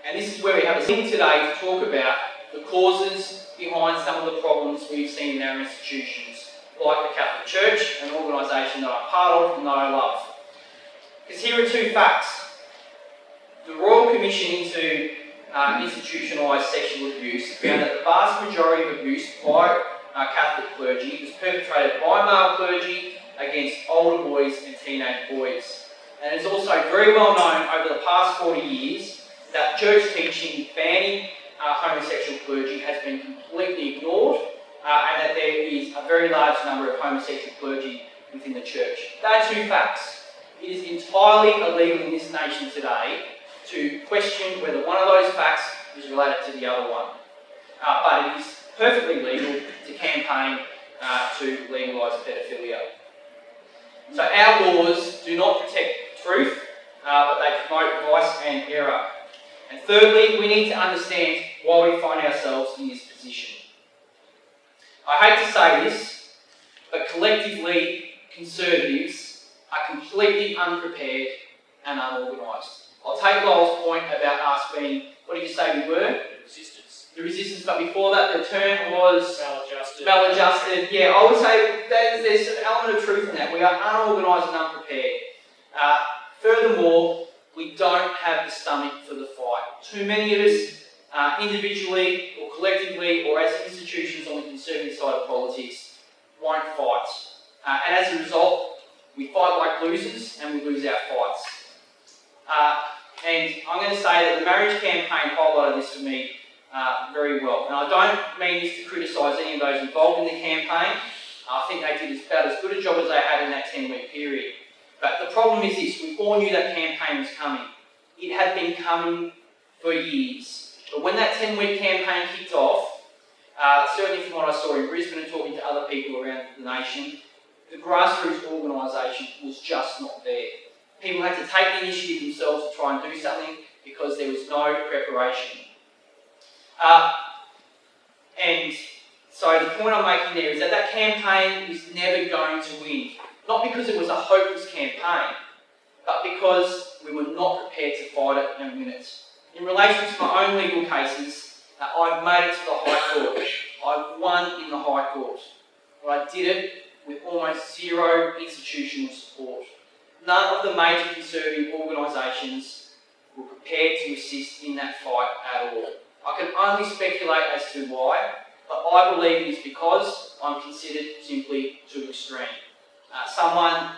and this is where we have a thing today to talk about the causes behind some of the problems we've seen in our institutions, like the Catholic Church, an organisation that I'm part of and that I love. Because here are 2 facts. The Royal Commission into Institutionalised Sexual Abuse found that the vast majority of abuse by Catholic clergy was perpetrated by male clergy against older boys and teenage boys. And it's also very well known over the past 40 years that church teaching banning homosexual clergy has been completely ignored, and that there is a very large number of homosexual clergy within the church. They are 2 facts. It is entirely illegal in this nation today to question whether one of those facts is related to the other one. But it is perfectly legal to campaign to legalise paedophilia. So our laws do not protect truth, but they promote vice and error. And thirdly, we need to understand why we find ourselves in this position. I hate to say this, but collectively, Conservatives are completely unprepared and unorganised. I'll take Lyle's point about us being, what did you say we were? The resistance, but before that the term was maladjusted. Yeah, I would say there's an element of truth in that. We are unorganised and unprepared. Furthermore, we don't have the stomach for the fight. Too many of us, individually or collectively or as institutions on the Conservative side of politics, won't fight. And as a result, we fight like losers and we lose our fights. And I'm going to say that the marriage campaign highlighted this for me very well. And I don't mean this to criticise any of those involved in the campaign. I think they did about as good a job as they had in that 10-week period. But the problem is this, we all knew that campaign was coming. It had been coming for years. But when that 10-week campaign kicked off, certainly from what I saw in Brisbane and talking to other people around the nation, the grassroots organisation was just not there. People had to take the initiative themselves to try and do something because there was no preparation. And so the point I'm making there is that that campaign is never going to win. Not because it was a hopeless campaign, but because we were not prepared to fight it and win it. In relation to my own legal cases, I've made it to the High Court. I've won in the High Court. But I did it with almost zero institutional support. None of the major conservative organisations were prepared to assist in that fight at all. I can only speculate as to why, but I believe it is because I'm considered simply too extreme. Someone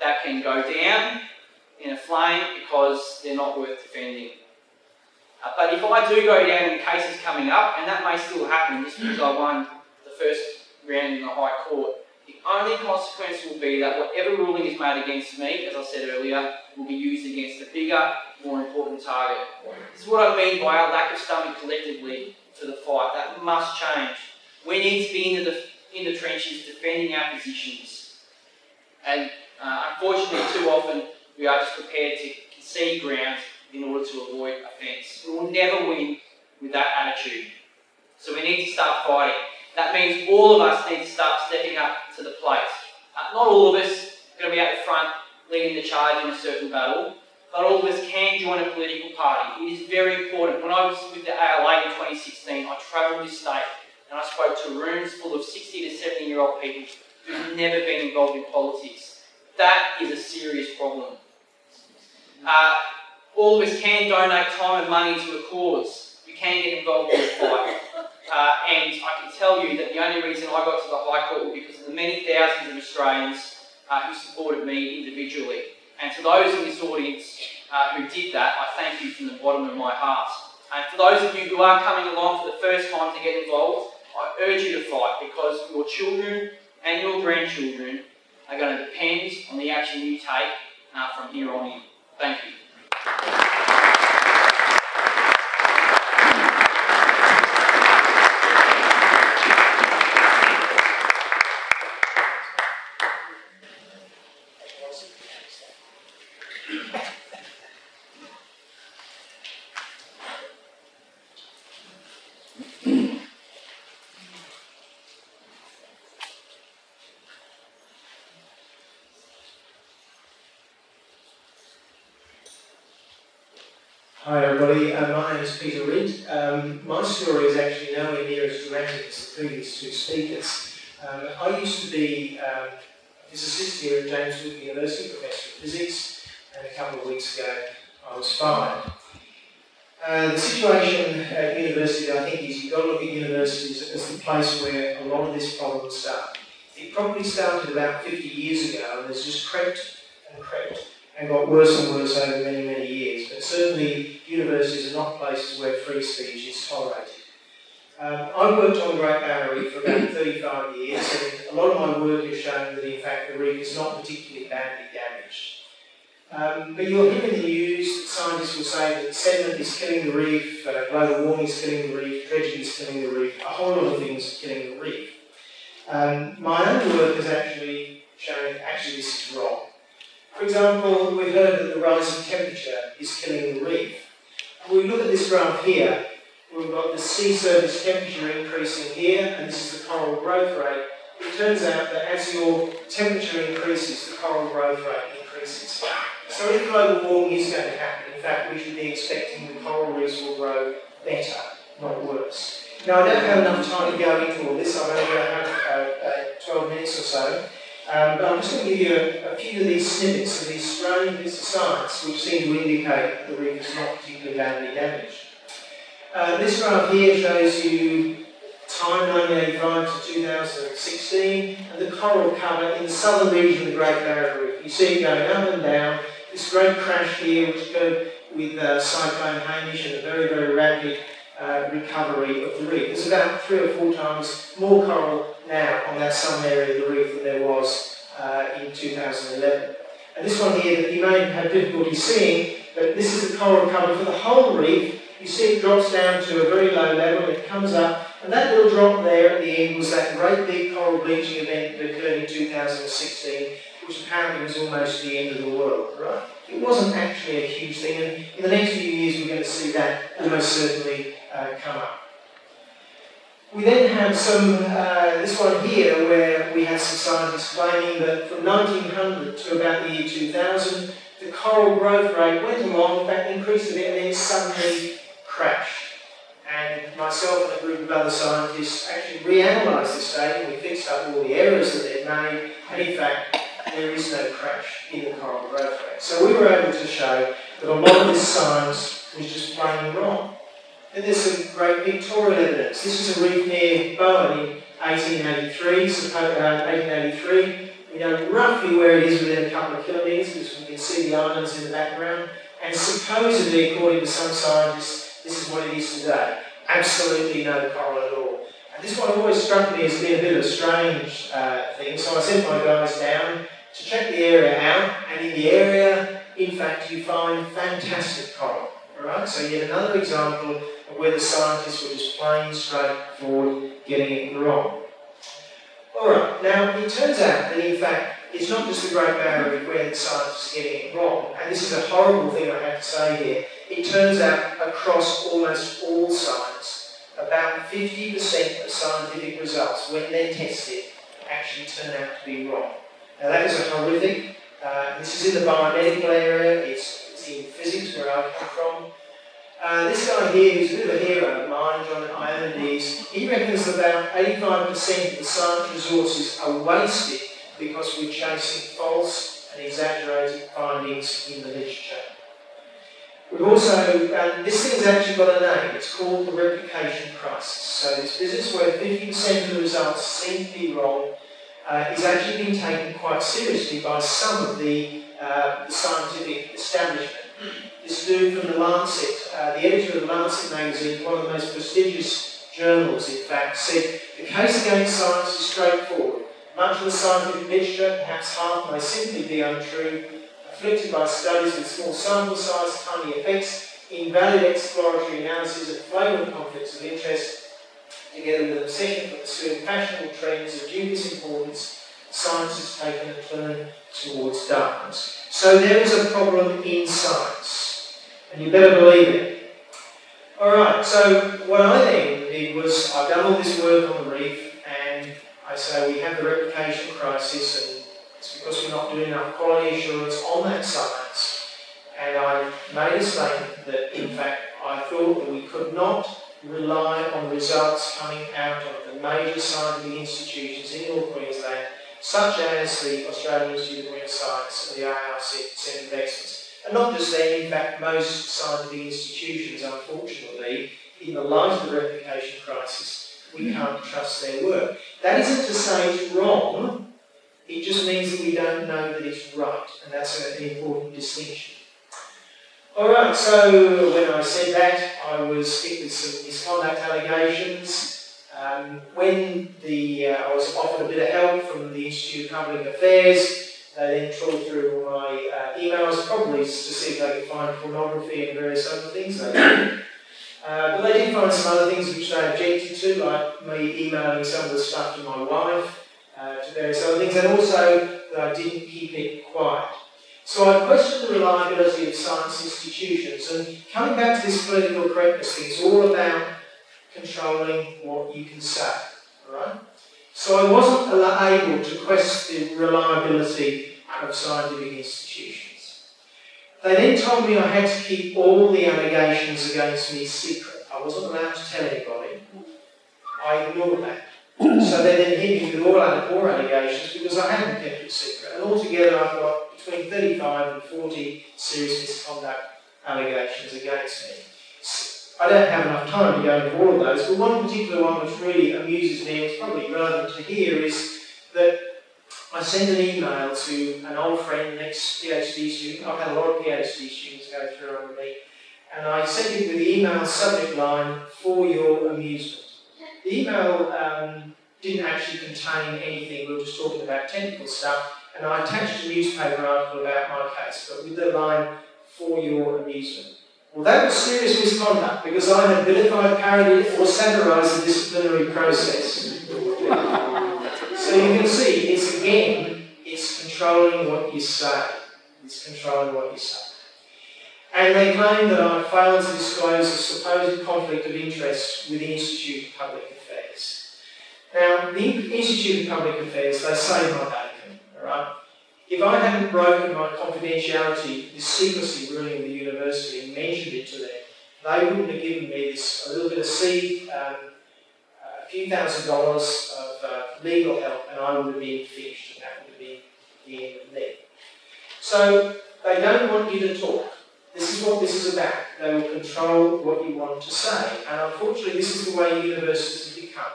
that can go down in a flame because they're not worth defending. But if I do go down in cases coming up, and that may still happen just because I won the first round in the High Court, the only consequence will be that whatever ruling is made against me, as I said earlier, will be used against a bigger, more important target. This is what I mean by our lack of stomach collectively for the fight. That must change. We need to be in the trenches defending our positions. And unfortunately, too often, we are just prepared to concede ground in order to avoid offence. We will never win with that attitude. So we need to start fighting. That means all of us need to start stepping up to the plate. Not all of us are going to be at the front leading the charge in a certain battle, but all of us can join a political party. It is very important. When I was with the ALA in 2016, I travelled this state and I spoke to rooms full of 60 to 70-year-old people who've never been involved in politics. That is a serious problem. All of us can donate time and money to a cause. We can get involved in the fight. And I can tell you that the only reason I got to the High Court was because of the many thousands of Australians who supported me individually. And to those in this audience who did that, I thank you from the bottom of my heart. And for those of you who are coming along for the first time to get involved, I urge you to fight because your children and your grandchildren are going to depend on the action you take from here on in. Thank you. Hi everybody, my name is Peter Reid. My story is actually nowhere near as dramatic as the previous two speakers. I used to be a physicist here at James Cook University, Professor of Physics, and a couple of weeks ago I was fired. The situation at university, I think, is you've got to look at universities as the place where a lot of this problem started. It probably started about 50 years ago and has just crept and crept and got worse and worse over many, many years. But certainly, universities are not places where free speech is tolerated. I worked on the Great Barrier Reef for about 35 years, and a lot of my work has shown that, in fact, the reef is not particularly badly damaged. But you'll hear in the news that scientists will say that sediment is killing the reef, global warming is killing the reef, dredging is killing the reef, a whole lot of things are killing the reef. My own work has actually shown actually this is wrong. For example, we've heard that the rising temperature is killing the reef. When we look at this graph here, we've got the sea surface temperature increasing here, and this is the coral growth rate. It turns out that as your temperature increases, the coral growth rate increases. So if global warming is going to happen, in fact, we should be expecting the coral reefs will grow better, not worse. Now, I don't have enough time to go into all this. I'm only going to have 12 minutes or so. But I'm just going to give you a few of these snippets of these strange bits of science which seem to indicate that the reef is not particularly badly damaged. This graph here shows you time 1985 to 2016 and the coral cover in the southern region of the Great Barrier Reef. You see it going up and down. This great crash here which occurred with Cyclone Hamish and a very, very rapid recovery of the reef. There's about 3 or 4 times more coral now on that southern area of the reef than there was in 2011. And this one here that you may have difficulty seeing, but this is the coral cover for the whole reef. You see it drops down to a very low level, it comes up, and that little drop there at the end was that great big coral bleaching event that occurred in 2016, which apparently was almost the end of the world, right? It wasn't actually a huge thing, and in the next few years we're going to see that almost certainly come up. We then had this one here, where we had some scientists claiming that from 1900 to about the year 2000, the coral growth rate went along, in fact increased a bit, and then suddenly crashed. And myself and a group of other scientists actually reanalysed this data. We fixed up all the errors that they'd made, and in fact, there is no crash in the coral growth rate. So we were able to show that a lot of this science was just plain wrong. And there's some great pictorial evidence. This is a reef near Bowen in 1883. We know roughly where it is within a couple of kilometres because we can see the islands in the background. And supposedly, according to some scientists, this is what it is today. Absolutely no coral at all. And this one always struck me as being a bit of a strange thing. So I sent my guys down to check the area out. And in the area, in fact, you find fantastic coral. Alright, so yet another example of where the scientists were just plain straightforward getting it wrong. Alright, now it turns out that in fact it's not just the Great Barrier Reef where the scientists are getting it wrong, and this is a horrible thing I have to say here. It turns out across almost all science, about 50% of scientific results, when they're tested, actually turn out to be wrong. Now that is a horrific. This is in the biomedical area, it's in physics where I come from. This guy here, who's a bit of a hero of mine, John Ioannidis, he reckons that about 85% of the science resources are wasted because we're chasing false and exaggerated findings in the literature. We've also, this thing's actually got a name, it's called the replication crisis. So this business where 50% of the results seem to be wrong is actually being taken quite seriously by some of the scientific establishment. This dude from the Lancet, the editor of the Lancet magazine, one of the most prestigious journals in fact, said the case against science is straightforward. Much of the scientific literature, perhaps half, may simply be untrue, afflicted by studies with small sample size, tiny effects, invalid exploratory analysis of flagrant conflicts of interest, together with an obsession for pursuing fashionable trends of dubious importance, science has taken a turn towards darkness. So there is a problem in science, and you better believe it. Alright, so what I then did was, I've done all this work on the reef, and I say we have the replication crisis, and it's because we're not doing enough quality assurance on that science. And I made a statement that, in fact, I thought that we could not rely on results coming out of the major scientific institutions in North Queensland, such as the Australian Institute of Marine Science and the ARC Centre of Excellence. And not just them, in fact, most scientific institutions, unfortunately, in the light of the replication crisis, we can't trust their work. That isn't to say it's wrong, it just means that we don't know that it's right, and that's an important distinction. Alright, so when I said that, I was hit with some misconduct allegations. When I was offered a bit of help from the Institute of Public Affairs, they then trawled through all my emails, probably to see if they could find pornography and various other things they did. But they did find some other things which they objected to, like me emailing some of the stuff to my wife, to various other things, and also that I didn't keep it quiet. So I questioned the reliability of science institutions, and coming back to this political correctness thing, it's all about controlling what you can say, right? So I wasn't able to question the reliability of scientific institutions. They then told me I had to keep all the allegations against me secret. I wasn't allowed to tell anybody. I ignored that. So they then hit me with all allegations because I hadn't kept it secret. And altogether I've got between 35 and 40 serious misconduct allegations against me. I don't have enough time to go into all of those, but one particular one which really amuses me, and it's probably relevant to here, is that I sent an email to an old friend, an ex-PhD student. I've had a lot of PhD students go through under me, and I sent it with the email subject line, "For your amusement." The email didn't actually contain anything, we were just talking about technical stuff, and I attached a newspaper article about my case, but with the line, "For your amusement." Well, that was serious misconduct because I had vilified, parodied, or satirised the disciplinary process. So you can see, it's controlling what you say. It's controlling what you say. And they claim that I failed to disclose a supposed conflict of interest with the Institute of Public Affairs. Now, the Institute of Public Affairs, they say my bacon, alright? If I hadn't broken my confidentiality, this secrecy ruling the university, and mentioned it to them, they wouldn't have given me this, a little bit of seed, a few $1,000s of legal help, and I would have been finished, and that would have been the end of me. So, they don't want you to talk. This is what this is about. They will control what you want to say. And unfortunately, this is the way universities have become.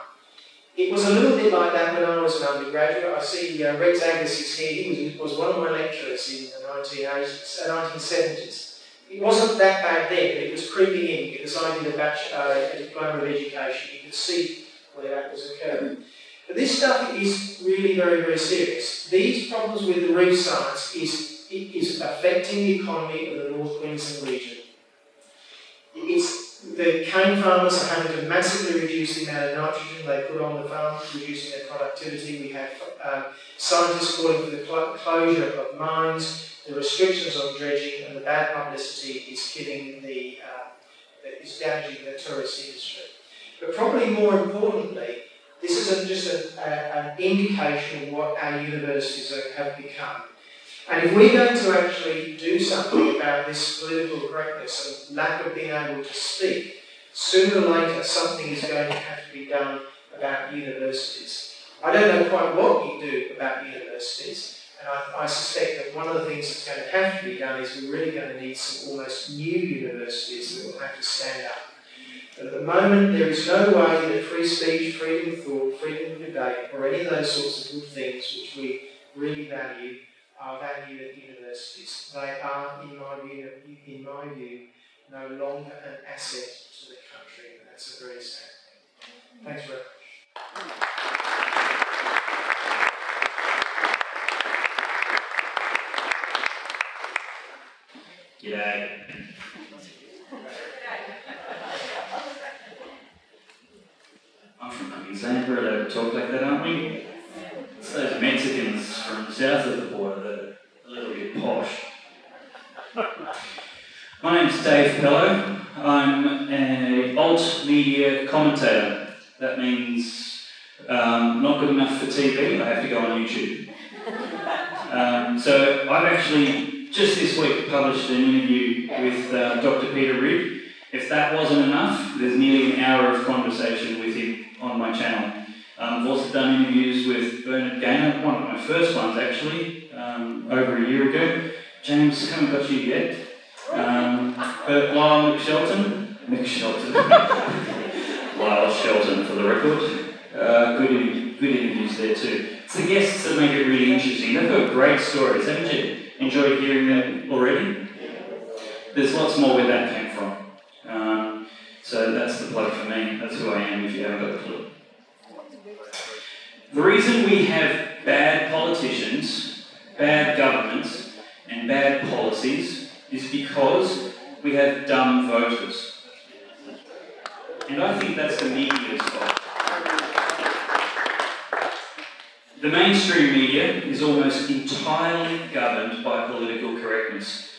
It was a little bit like that when I was an undergraduate. I see Rex Angus is here. He was one of my lecturers in the 1970s. It wasn't that bad then, but it was creeping in because I did a diploma of education. You could see where that was occurring. But this stuff is really very, very serious. These problems with the reef science is affecting the economy of the North Queensland region. The cane farmers are having to massively reduce the amount of nitrogen they put on the farm, reducing their productivity. We have scientists calling for the closure of mines, the restrictions on dredging, and the bad publicity is killing is damaging the tourist industry. But probably more importantly, this is just an indication of what our universities have become. And if we're going to actually do something about this political correctness and lack of being able to speak, sooner or later something is going to have to be done about universities. I don't know quite what you do about universities, and I suspect that one of the things that's going to have to be done is we're really going to need some almost new universities that will have to stand up. But at the moment, there is no way that free speech, freedom of thought, freedom of debate, or any of those sorts of good things which we really value, are valued at universities. They are, in my view, no longer an asset to the country, and that's a very sad thing. Thanks very much. G'day. I'm from Queensland, we're allowed to talk like that, aren't we? It's those Mexicans from south of the border that are a little bit posh. My name's Dave Pello. I'm an alt media commentator. That means not good enough for TV, I have to go on YouTube. So I've actually just this week published an interview with Dr. Peter Ridd. If that wasn't enough, there's nearly an hour of conversation with him on my channel. I've also done interviews with Bernard Gaynor, one of my first ones actually, over a year ago. James, haven't got you yet. But Lyle Shelton, Lyle Shelton for the record. Good interviews there too. It's the guests that make it really interesting. They've got great stories, haven't you? Enjoyed hearing them already? There's lots more where that came from. So that's the plug for me. That's who I am if you haven't got a clue. The reason we have bad politicians, bad governments, and bad policies is because we have dumb voters. And I think that's the media's fault. The mainstream media is almost entirely governed by political correctness.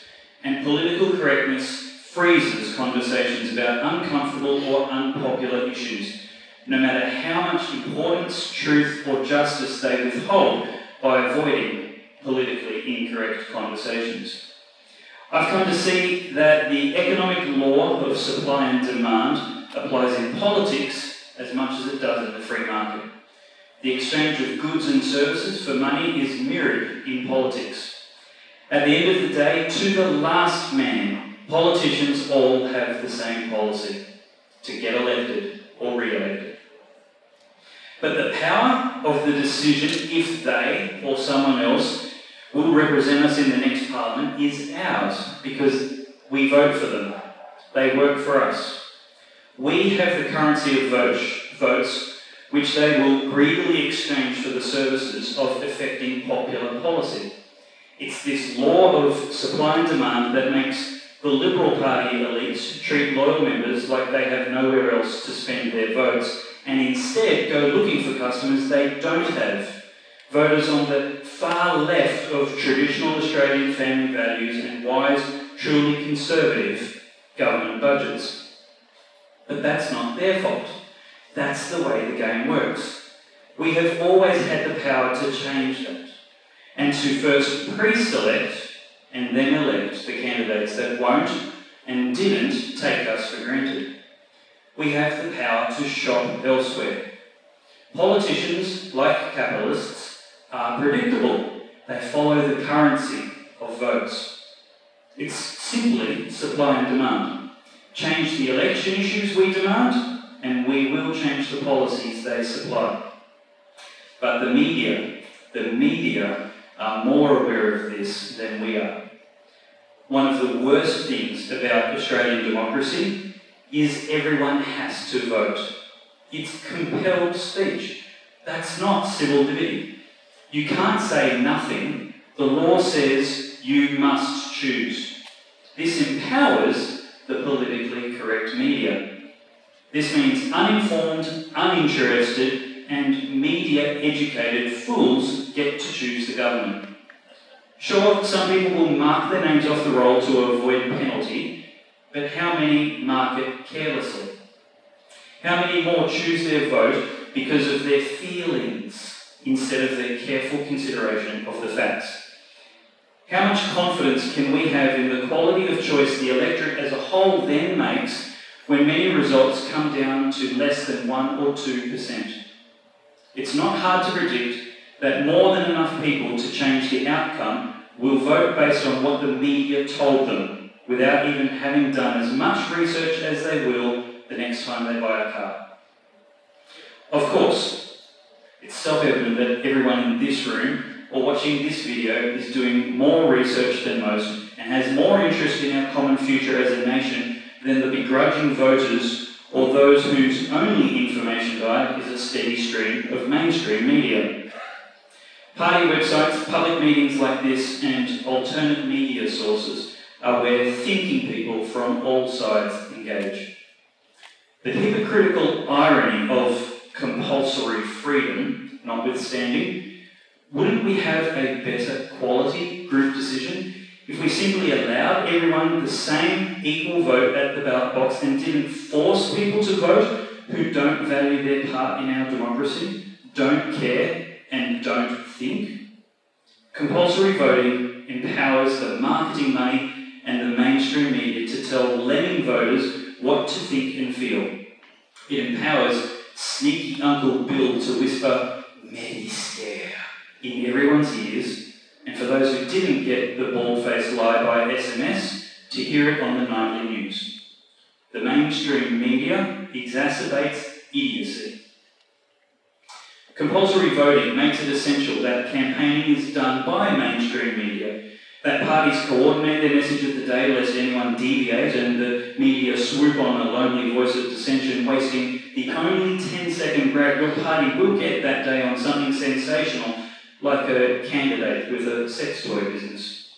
And political correctness freezes conversations about uncomfortable or unpopular issues, no matter how much importance, truth, or justice they withhold by avoiding politically incorrect conversations. I've come to see that the economic law of supply and demand applies in politics as much as it does in the free market. The exchange of goods and services for money is mirrored in politics. At the end of the day, to the last man, politicians all have the same policy: to get elected or re-elected. But the power of the decision if they or someone else will represent us in the next parliament is ours because we vote for them. They work for us. We have the currency of votes which they will greedily exchange for the services of effecting popular policy. It's this law of supply and demand that makes the Liberal Party elites treat loyal members like they have nowhere else to spend their votes and instead go looking for customers they don't have. Voters on the far left of traditional Australian family values and wise, truly conservative government budgets. But that's not their fault. That's the way the game works. We have always had the power to change that, and to first pre-select and then elect the candidates that won't and didn't take us for granted. We have the power to shop elsewhere. Politicians, like capitalists, are predictable. They follow the currency of votes. It's simply supply and demand. Change the election issues we demand, and we will change the policies they supply. But the media are more aware of this than we are. One of the worst things about Australian democracy is everyone has to vote. It's compelled speech. That's not civil liberty. You can't say nothing. The law says you must choose. This empowers the politically correct media. This means uninformed, uninterested, and media-educated fools get to choose the government. Sure, some people will mark their names off the roll to avoid penalty, but how many mark it carelessly? How many more choose their vote because of their feelings instead of their careful consideration of the facts? How much confidence can we have in the quality of choice the electorate as a whole then makes when many results come down to less than 1 or 2%? It's not hard to predict that more than enough people to change the outcome will vote based on what the media told them, without even having done as much research as they will the next time they buy a car. Of course, it's self-evident that everyone in this room or watching this video is doing more research than most and has more interest in our common future as a nation than the begrudging voters or those whose only information guide is a steady stream of mainstream media. Party websites, public meetings like this, and alternate media sources are where thinking people from all sides engage. The hypocritical irony of compulsory freedom notwithstanding, wouldn't we have a better quality group decision if we simply allowed everyone the same equal vote at the ballot box and didn't force people to vote who don't value their part in our democracy, don't care, and don't think? Compulsory voting empowers the marketing money and the mainstream media to tell lemming voters what to think and feel. It empowers sneaky Uncle Bill to whisper "Minister" in everyone's ears, and for those who didn't get the bald-faced lie by SMS, to hear it on the nightly news. The mainstream media exacerbates idiocy. Compulsory voting makes it essential that campaigning is done by mainstream media, that parties coordinate their message of the day lest anyone deviate and the media swoop on a lonely voice of dissension, wasting the only 10-second brag your party will get that day on something sensational, like a candidate with a sex toy business.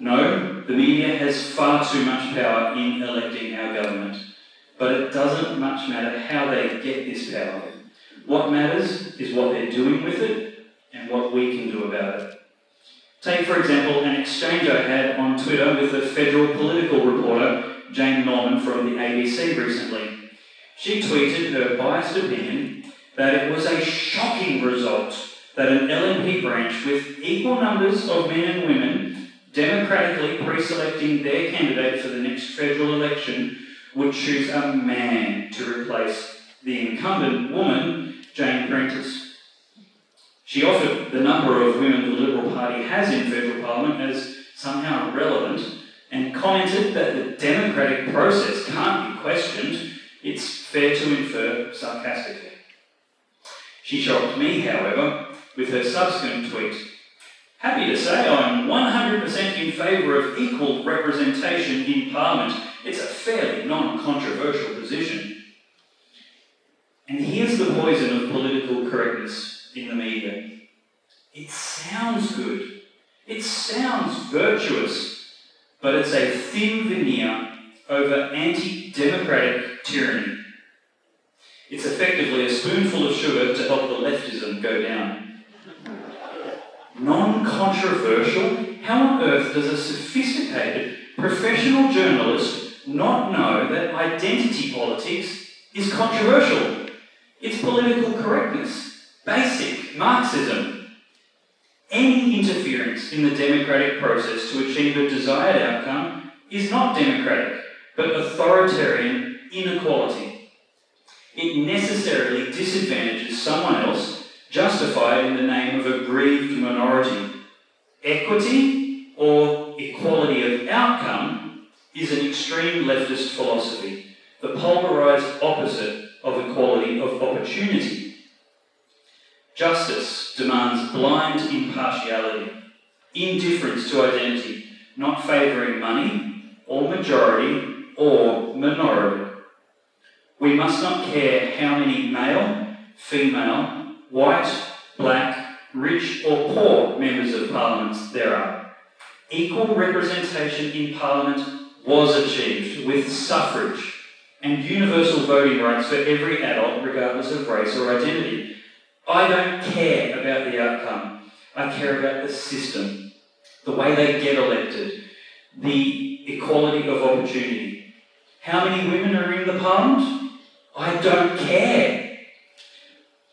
No, the media has far too much power in electing our government, but it doesn't much matter how they get this power. What matters is what they're doing with it and what we can do about it. Take, for example, an exchange I had on Twitter with the federal political reporter Jane Norman from the ABC recently. She tweeted her biased opinion that it was a shocking result that an LNP branch with equal numbers of men and women democratically pre-selecting their candidate for the next federal election would choose a man to replace the incumbent woman, Jane Prentice. She offered the number of women the Liberal Party has in federal parliament as somehow relevant and commented that the democratic process can't be questioned. It's fair to infer sarcastically. She shocked me, however, with her subsequent tweet. Happy to say I'm 100% in favour of equal representation in Parliament. It's a fairly non-controversial position. And here's the poison of political correctness in the media. It sounds good. It sounds virtuous, but it's a thin veneer over anti-democratic tyranny. It's effectively a spoonful of sugar to help the leftism go down. Non-controversial? How on earth does a sophisticated professional journalist not know that identity politics is controversial? It's political correctness, basic Marxism. Any interference in the democratic process to achieve a desired outcome is not democratic, but authoritarian inequality. It necessarily disadvantages someone else, justified in the name of a grieved minority. Equity, or equality of outcome, is an extreme leftist philosophy, the polarised opposite of equality of opportunity. Justice demands blind impartiality, indifference to identity, not favouring money, or majority, or minority. We must not care how many male, female, white, black, rich or poor members of Parliament there are. Equal representation in Parliament was achieved with suffrage and universal voting rights for every adult regardless of race or identity. I don't care about the outcome. I care about the system, the way they get elected, the equality of opportunity. How many women are in the Parliament? I don't care.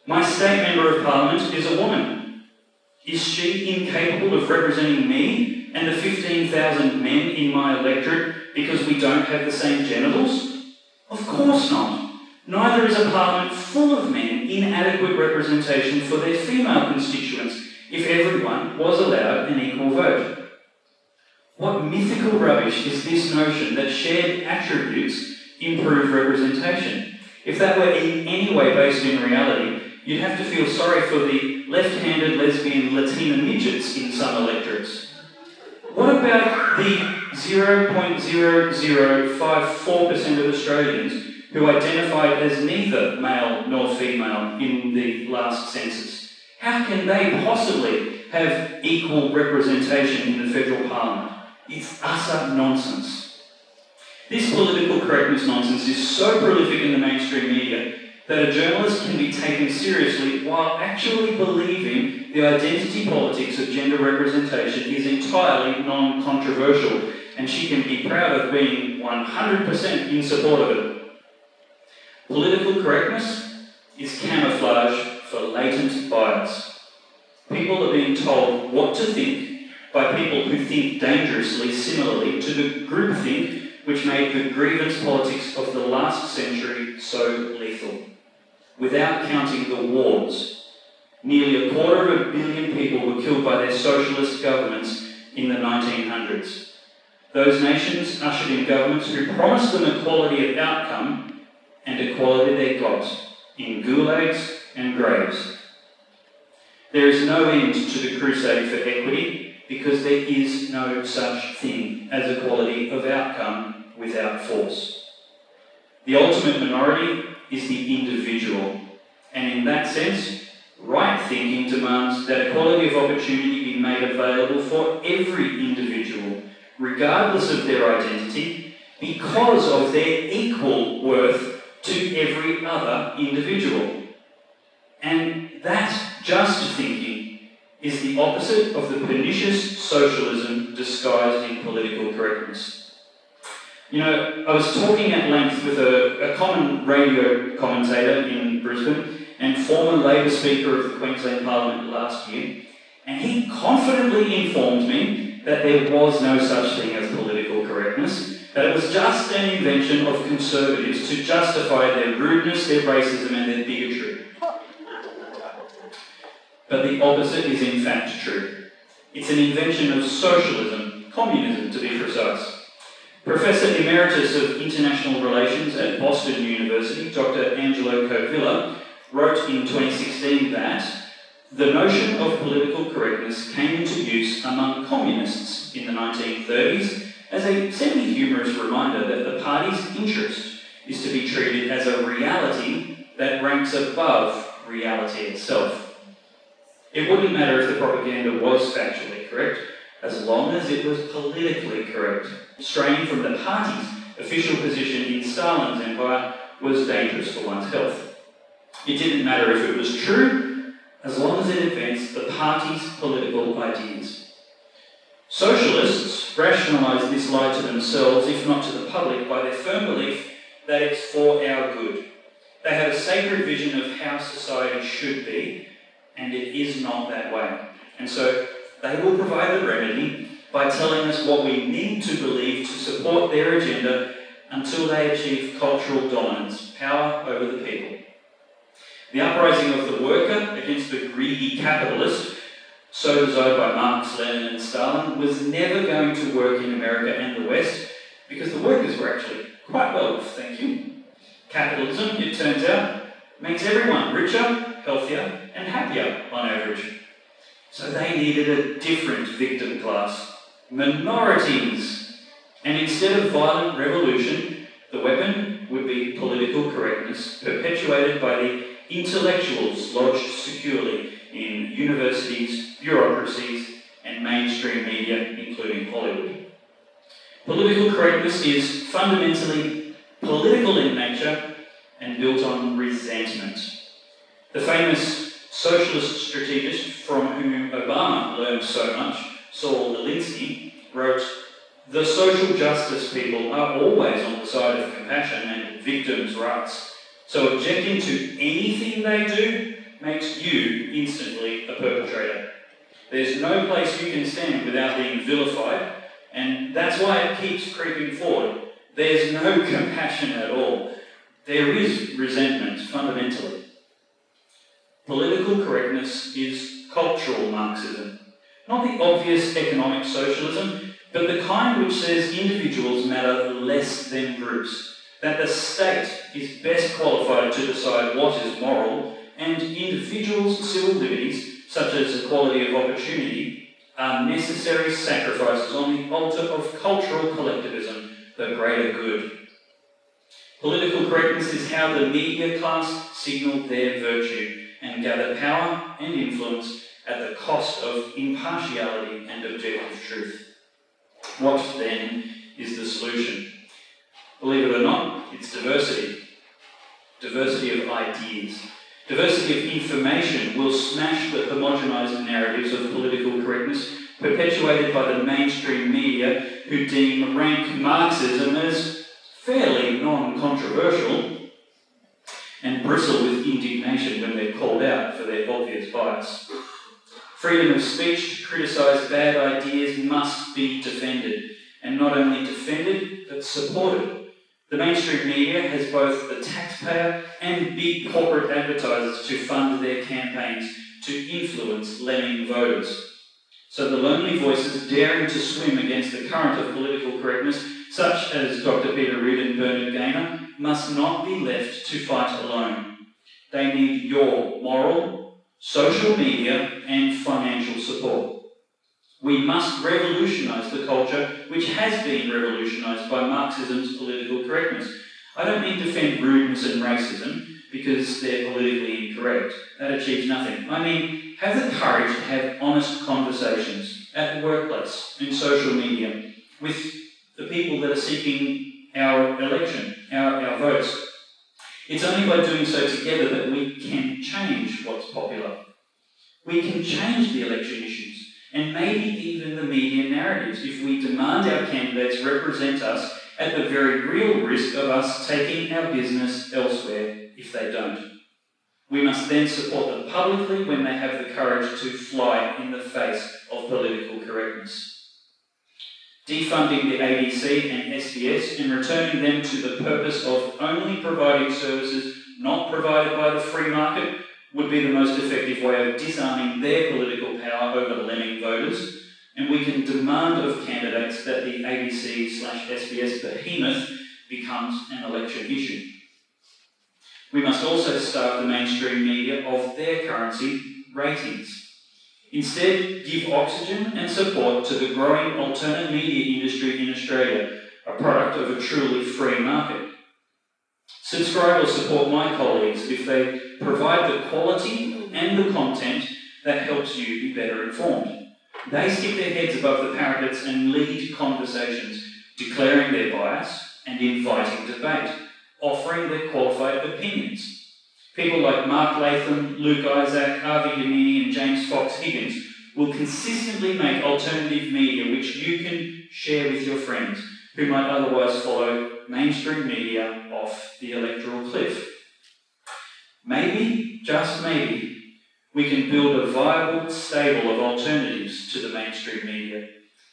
My state member of Parliament is a woman. Is she incapable of representing me and the 15,000 men in my electorate because we don't have the same genitals? Of course not. Neither is a Parliament full of men inadequate representation for their female constituents if everyone was allowed an equal vote. What mythical rubbish is this notion that shared attributes improve representation? If that were in any way based in reality, you'd have to feel sorry for the left-handed lesbian Latina midgets in some electorates. What about the 0.0054% of Australians who identified as neither male nor female in the last census? How can they possibly have equal representation in the federal parliament? It's utter nonsense. This political correctness nonsense is so prolific in the mainstream media that a journalist can be taken seriously while actually believing the identity politics of gender representation is entirely non-controversial, and she can be proud of being 100% in support of it. Political correctness is camouflage for latent bias. People are being told what to think by people who think dangerously similarly to the groupthink which made the grievance politics of the last century so lethal. Without counting the wars, nearly 250 million people were killed by their socialist governments in the 1900s. Those nations ushered in governments who promised them equality of outcome, and equality they got in gulags and graves. There is no end to the crusade for equity because there is no such thing as equality of outcome without force. The ultimate minority is the individual, and in that sense, right thinking demands that equality of opportunity be made available for every individual, regardless of their identity, because of their equal worth to every other individual. And that just thinking is the opposite of the pernicious socialism disguised in political correctness. You know, I was talking at length with a common radio commentator in Brisbane and former Labor Speaker of the Queensland Parliament last year, and he confidently informed me that there was no such thing as political correctness, that it was just an invention of conservatives to justify their rudeness, their racism and their bigotry. But the opposite is in fact true. It's an invention of socialism, communism to be precise. Professor Emeritus of International Relations at Boston University, Dr. Angelo Covilla, wrote in 2016 that the notion of political correctness came into use among communists in the 1930s as a semi-humorous reminder that the party's interest is to be treated as a reality that ranks above reality itself. It wouldn't matter if the propaganda was factually correct, as long as it was politically correct. Straying from the party's official position in Stalin's empire was dangerous for one's health. It didn't matter if it was true, as long as it advanced the party's political ideas. Socialists rationalise this lie to themselves, if not to the public, by their firm belief that it's for our good. They have a sacred vision of how society should be, and it is not that way. And so they will provide the remedy by telling us what we need to believe to support their agenda until they achieve cultural dominance, power over the people. The uprising of the worker against the greedy capitalist, so designed by Marx, Lenin and Stalin, was never going to work in America and the West because the workers were actually quite well off, thank you. Capitalism, it turns out, makes everyone richer, healthier and happier on average. So they needed a different victim class, minorities. And instead of violent revolution, the weapon would be political correctness, perpetuated by the intellectuals lodged securely in universities, bureaucracies, and mainstream media, including Hollywood. Political correctness is fundamentally political in nature and built on resentment. The famous socialist strategist from whom Obama learned so much, Saul Alinsky, wrote, "The social justice people are always on the side of compassion and victims' rights. So objecting to anything they do makes you instantly a perpetrator. There's no place you can stand without being vilified, and that's why it keeps creeping forward. There's no compassion at all. There is resentment, fundamentally." Political correctness is cultural Marxism. Not the obvious economic socialism, but the kind which says individuals matter less than groups, that the state is best qualified to decide what is moral, and individuals' civil liberties, such as equality of opportunity, are necessary sacrifices on the altar of cultural collectivism, the greater good. Political correctness is how the media class signal their virtue and gather power and influence at the cost of impartiality and objective truth. What, then, is the solution? Believe it or not, it's diversity. Diversity of ideas. Diversity of information will smash the homogenised narratives of political correctness perpetuated by the mainstream media, who deem rank Marxism as fairly non-controversial and bristle with indignation when they're called out for their obvious bias. Freedom of speech to criticise bad ideas must be defended, and not only defended, but supported. The mainstream media has both the taxpayer and big corporate advertisers to fund their campaigns to influence lemming voters. So the lonely voices daring to swim against the current of political correctness, such as Dr. Peter Reid and Bernard Gaynor, must not be left to fight alone. They need your moral, social media and financial support. We must revolutionise the culture which has been revolutionised by Marxism's political correctness. I don't mean defend rudeness and racism because they're politically incorrect. That achieves nothing. I mean have the courage to have honest conversations at the workplace, in social media, with the people that are seeking our election, our votes. It's only by doing so together that we can change what's popular. We can change the election issues, and maybe even the media narratives, if we demand our candidates represent us at the very real risk of us taking our business elsewhere if they don't. We must then support them publicly when they have the courage to fly in the face of political correctness. Defunding the ABC and SBS and returning them to the purpose of only providing services not provided by the free market would be the most effective way of disarming their political power over lemming voters, and we can demand of candidates that the ABC/SBS behemoth becomes an election issue. We must also starve the mainstream media of their currency, ratings. Instead, give oxygen and support to the growing alternate media industry in Australia, a product of a truly free market. Subscribe or support my colleagues if they provide the quality and the content that helps you be better informed. They stick their heads above the parapets and lead conversations, declaring their bias and inviting debate, offering their qualified opinions. People like Mark Latham, Luke Isaac, Avi Yamini and James Fox Higgins will consistently make alternative media which you can share with your friends who might otherwise follow mainstream media off the electoral cliff. maybe, just maybe, we can build a viable stable of alternatives to the mainstream media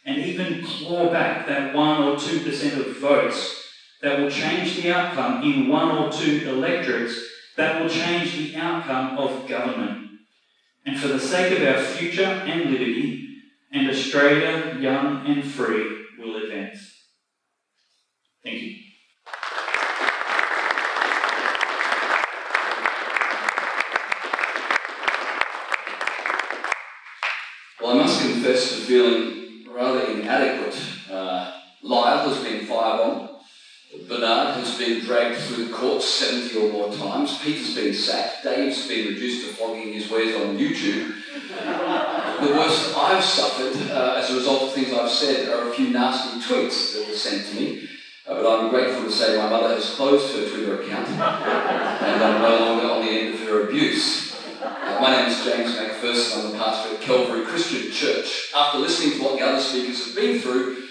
and even claw back that 1 or 2% of votes that will change the outcome in 1 or 2 electorates that will change the outcome of government. And for the sake of our future and liberty, and Australia, young and free, will advance. Thank you. Well, I must confess to feeling rather inadequate. Lyle has been fired on. Bernard has been dragged through the courts 70 or more times. Peter's been sacked. Dave's been reduced to flogging his wares on YouTube. The worst I've suffered as a result of things I've said are a few nasty tweets that were sent to me. But I'm grateful to say my mother has closed her Twitter account and I'm no longer on the end of her abuse. My name is James McPherson. I'm the pastor at Calvary Christian Church. After listening to what the other speakers have been through,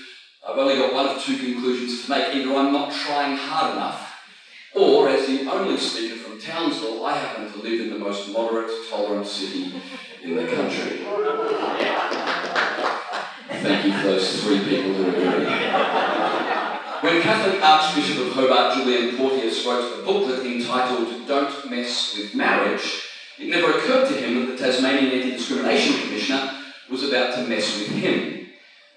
I've only got one of 2 conclusions to make. Either I'm not trying hard enough, or as the only speaker from Townsville, I happen to live in the most moderate, tolerant city in the country. Thank you for those 3 people who agree. When Catholic Archbishop of Hobart Julian Porteous wrote a booklet entitled Don't Mess with Marriage, it never occurred to him that the Tasmanian Anti-Discrimination Commissioner was about to mess with him.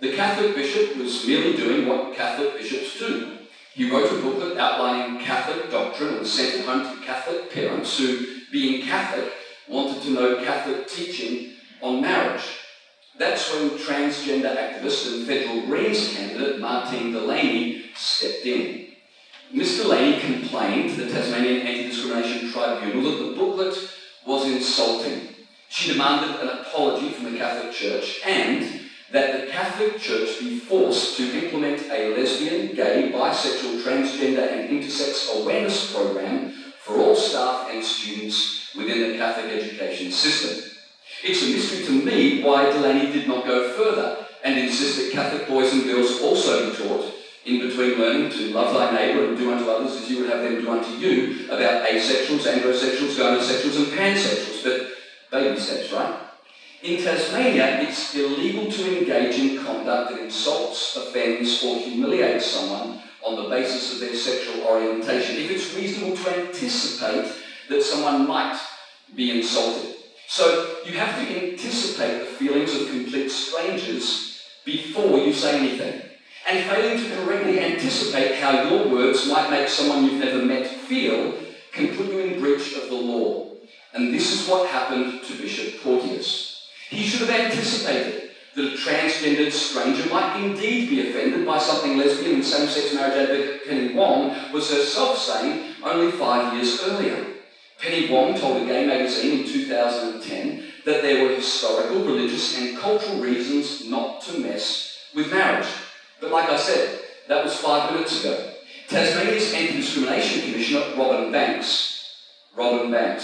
The Catholic bishop was merely doing what Catholic bishops do. He wrote a booklet outlining Catholic doctrine and sent it home to Catholic parents who, being Catholic, wanted to know Catholic teaching on marriage. That's when transgender activist and federal Greens candidate Martine Delaney stepped in. Ms Delaney complained to the Tasmanian Anti-Discrimination Tribunal that the booklet was insulting. She demanded an apology from the Catholic Church and that the Catholic Church be forced to implement a lesbian, gay, bisexual, transgender and intersex awareness program for all staff and students within the Catholic education system. It's a mystery to me why Delaney did not go further and insist that Catholic boys and girls also be taught, in between learning to love thy neighbour and do unto others as you would have them do unto you, about asexuals, androsexuals, gomosexuals and pansexuals, but baby steps, right? In Tasmania, it's illegal to engage in conduct that insults, offends or humiliates someone on the basis of their sexual orientation if it's reasonable to anticipate that someone might be insulted. So you have to anticipate the feelings of complete strangers before you say anything. And failing to correctly anticipate how your words might make someone you've never met feel can put you in breach of the law. And this is what happened to Bishop Porteous. He should have anticipated that a transgendered stranger might indeed be offended by something lesbian and same-sex marriage advocate Penny Wong was herself saying only 5 years earlier. Penny Wong told a gay magazine in 2010 that there were historical, religious and cultural reasons not to mess with marriage. But like I said, that was 5 minutes ago. Tasmania's Anti-Discrimination Commissioner, Robin Banks,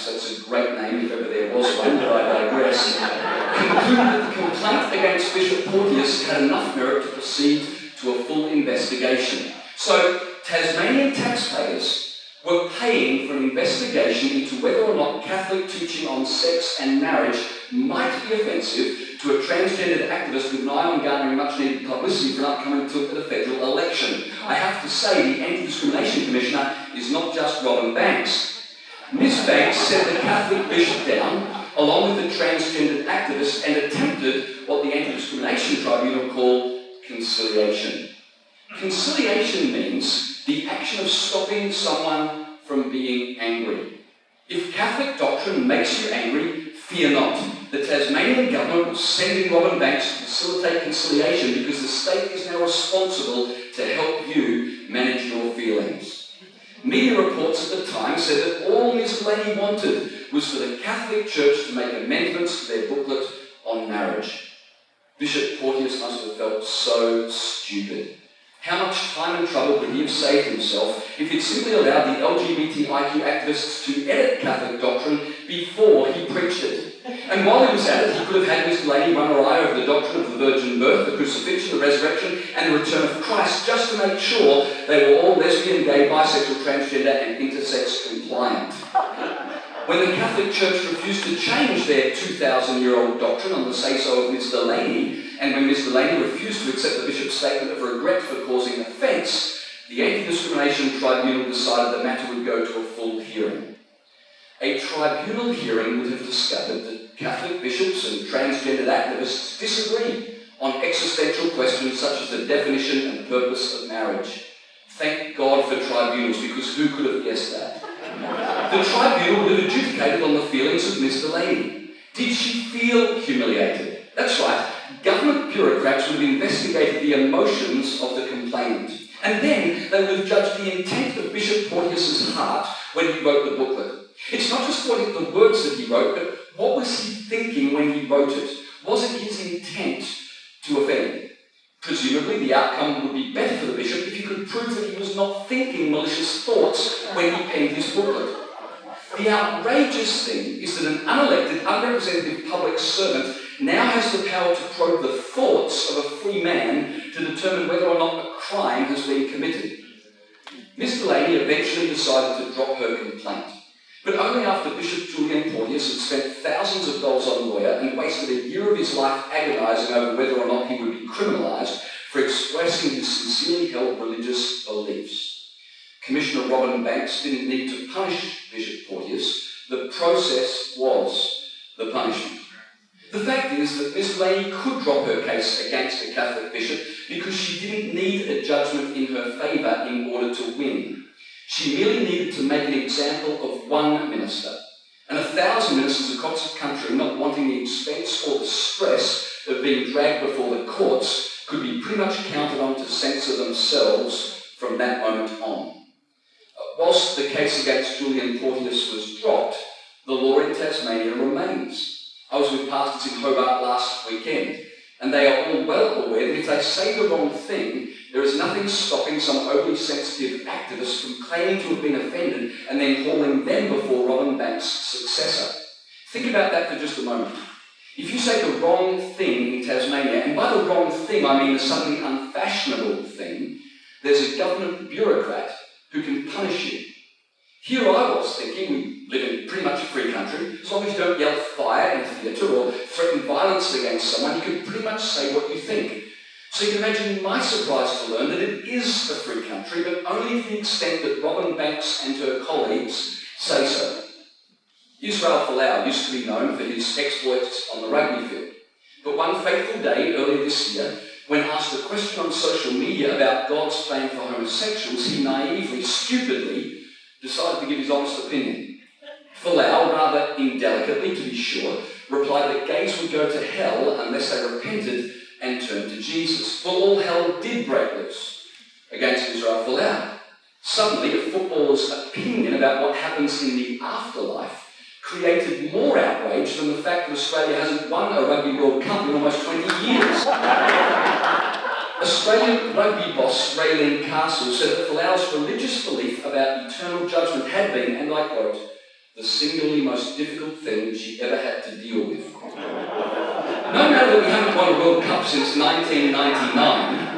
that's a great name if ever there was one, but I digress, concluded that the complaint against Bishop Porteous had enough merit to proceed to a full investigation. So Tasmanian taxpayers were paying for an investigation into whether or not Catholic teaching on sex and marriage might be offensive to a transgendered activist with an eye on garnering much needed publicity for an upcoming tour at a federal election. I have to say the Anti-Discrimination Commissioner is not just Robin Banks. Ms Banks set the Catholic bishop down, along with the transgendered activist, and attempted what the Anti-Discrimination Tribunal called conciliation. Conciliation means the action of stopping someone from being angry. If Catholic doctrine makes you angry, fear not. The Tasmanian government will send in Robin Banks to facilitate conciliation because the state is now responsible to help you manage your feelings. Media reports at the time said that all Ms Delaney wanted was for the Catholic Church to make amendments to their booklet on marriage. Bishop Porteous must have felt so stupid. How much time and trouble could he have saved himself if he'd simply allowed the LGBTIQ activists to edit Catholic doctrine before he preached it? And while he was at it, he could have had Ms Delaney run her eye over the doctrine of the virgin birth, the crucifixion, the resurrection, and the return of Christ, just to make sure they were all lesbian, gay, bisexual, transgender, and intersex compliant. When the Catholic Church refused to change their 2,000-year-old doctrine on the say-so of Ms. Delaney, and when Ms. Delaney refused to accept the bishop's statement of regret for causing offence, the Anti-Discrimination Tribunal decided the matter would go to a full hearing. A tribunal hearing would have discovered that Catholic bishops and transgendered activists disagree on existential questions such as the definition and purpose of marriage. Thank God for tribunals, because who could have guessed that? The tribunal would have adjudicated on the feelings of Ms. Delaney. Did she feel humiliated? That's right. Government bureaucrats would have investigated the emotions of the complainant. And then they would have judged the intent of Bishop Porteous' heart when he wrote the booklet. It's not just what the words that he wrote, but what was he thinking when he wrote it? Was it his intent to offend? Presumably, the outcome would be better for the bishop if he could prove that he was not thinking malicious thoughts when he penned his booklet. The outrageous thing is that an unelected, unrepresentative public servant now has the power to probe the thoughts of a free man to determine whether or not a crime has been committed. Miss Delaney eventually decided to drop her complaint, but only after Bishop Julian Porteous had spent thousands of dollars on a lawyer and wasted a year of his life agonising over whether or not he would be criminalised for expressing his sincerely held religious beliefs. Commissioner Robin Banks didn't need to punish Bishop Porteous. The process was the punishment. The fact is that Miss Delaney could drop her case against a Catholic bishop because she didn't need a judgment in her favour in order to win. She merely needed to make an example of one minister. And 1,000 ministers across the country not wanting the expense or the stress of being dragged before the courts could be pretty much counted on to censor themselves from that moment on. Whilst the case against Julian Porteous was dropped, the law in Tasmania remains. I was with pastors in Hobart last weekend, and they are all well aware that if they say the wrong thing, there is nothing stopping some overly sensitive activist from claiming to have been offended and then hauling them before Robin Banks' successor. Think about that for just a moment. If you say the wrong thing in Tasmania, and by the wrong thing I mean the suddenly unfashionable thing, there's a government bureaucrat who can punish you. Here I was thinking, we live in pretty much a free country, as long as you don't yell fire in a theatre or threaten violence against someone, you can pretty much say what you think. So you can imagine my surprise to learn that it is a free country, but only to the extent that Robin Banks and her colleagues say so. Israel Folau used to be known for his exploits on the rugby field, but one fateful day earlier this year, when asked a question on social media about God's plan for homosexuals, he naively, stupidly, decided to give his honest opinion. Folau, rather indelicately to be sure, replied that gays would go to hell unless they repented and turned to Jesus. Well, all hell did break loose against Israel Folau. Suddenly, a footballer's opinion about what happens in the afterlife created more outrage than the fact that Australia hasn't won a Rugby World Cup in almost 20 years. Australian rugby boss Raylene Castle said that Folau's religious belief about eternal judgment had been, and I quote, the singularly most difficult thing she ever had to deal with. No matter that we haven't won a World Cup since 1999,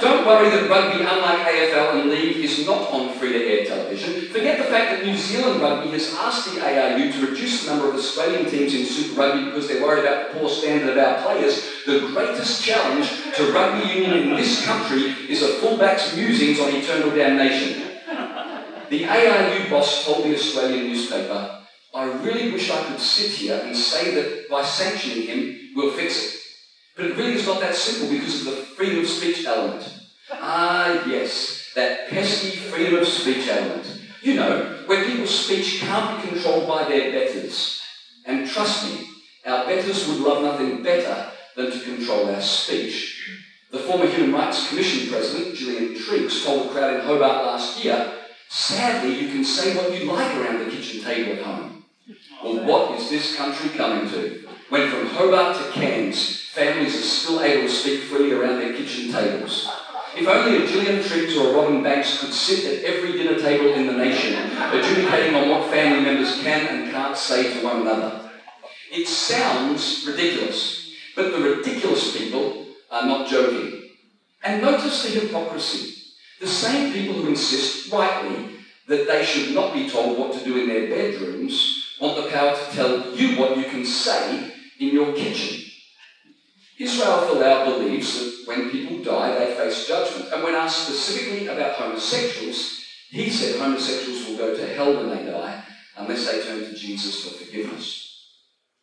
don't worry that rugby, unlike AFL and League, is not on free-to-air television. Forget the fact that New Zealand Rugby has asked the ARU to reduce the number of Australian teams in Super Rugby because they're worried about the poor standard of our players. The greatest challenge to rugby union in this country is a fullback's musings on eternal damnation. The ARU boss told the Australian newspaper, I really wish I could sit here and say that by sanctioning him, we'll fix it. But it really is not that simple because of the freedom of speech element. Ah, yes, that pesky freedom of speech element. You know, where people's speech can't be controlled by their betters. And trust me, our betters would love nothing better than to control our speech. The former Human Rights Commission President, Gillian Triggs, told the crowd in Hobart last year, sadly, you can say what you like around the kitchen table at home. Well, what is this country coming to? When from Hobart to Cairns, families are still able to speak freely around their kitchen tables. If only a Gillian Triggs or a Robin Banks could sit at every dinner table in the nation, adjudicating on what family members can and can't say to one another. It sounds ridiculous, but the ridiculous people are not joking. And notice the hypocrisy. The same people who insist, rightly, that they should not be told what to do in their bedrooms want the power to tell you what you can say in your kitchen. Israel Folau believes that when people die, they face judgment. And when asked specifically about homosexuals, he said homosexuals will go to hell when they die unless they turn to Jesus for forgiveness.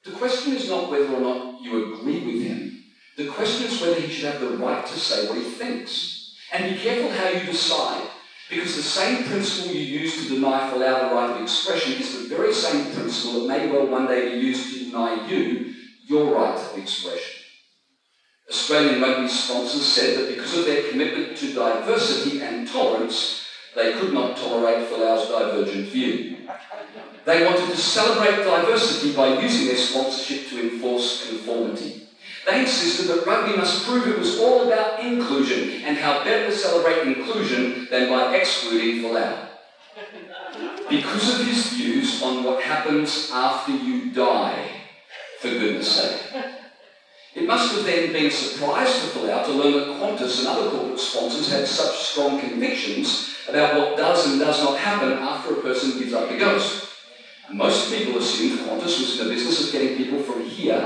The question is not whether or not you agree with him. The question is whether he should have the right to say what he thinks. And be careful how you decide, because the same principle you use to deny Folau the right of expression is the very same principle that may well one day be used to deny you your right of expression. Australian rugby sponsors said that because of their commitment to diversity and tolerance, they could not tolerate Folau's divergent view. They wanted to celebrate diversity by using their sponsorship to enforce conformity. They insisted that rugby must prove it was all about inclusion, and how better to celebrate inclusion than by excluding Folau. Because of his views on what happens after you die, for goodness sake. It must have then been a surprise to Folau to learn that Qantas and other corporate sponsors had such strong convictions about what does and does not happen after a person gives up the ghost. Most people assumed Qantas was in the business of getting people from here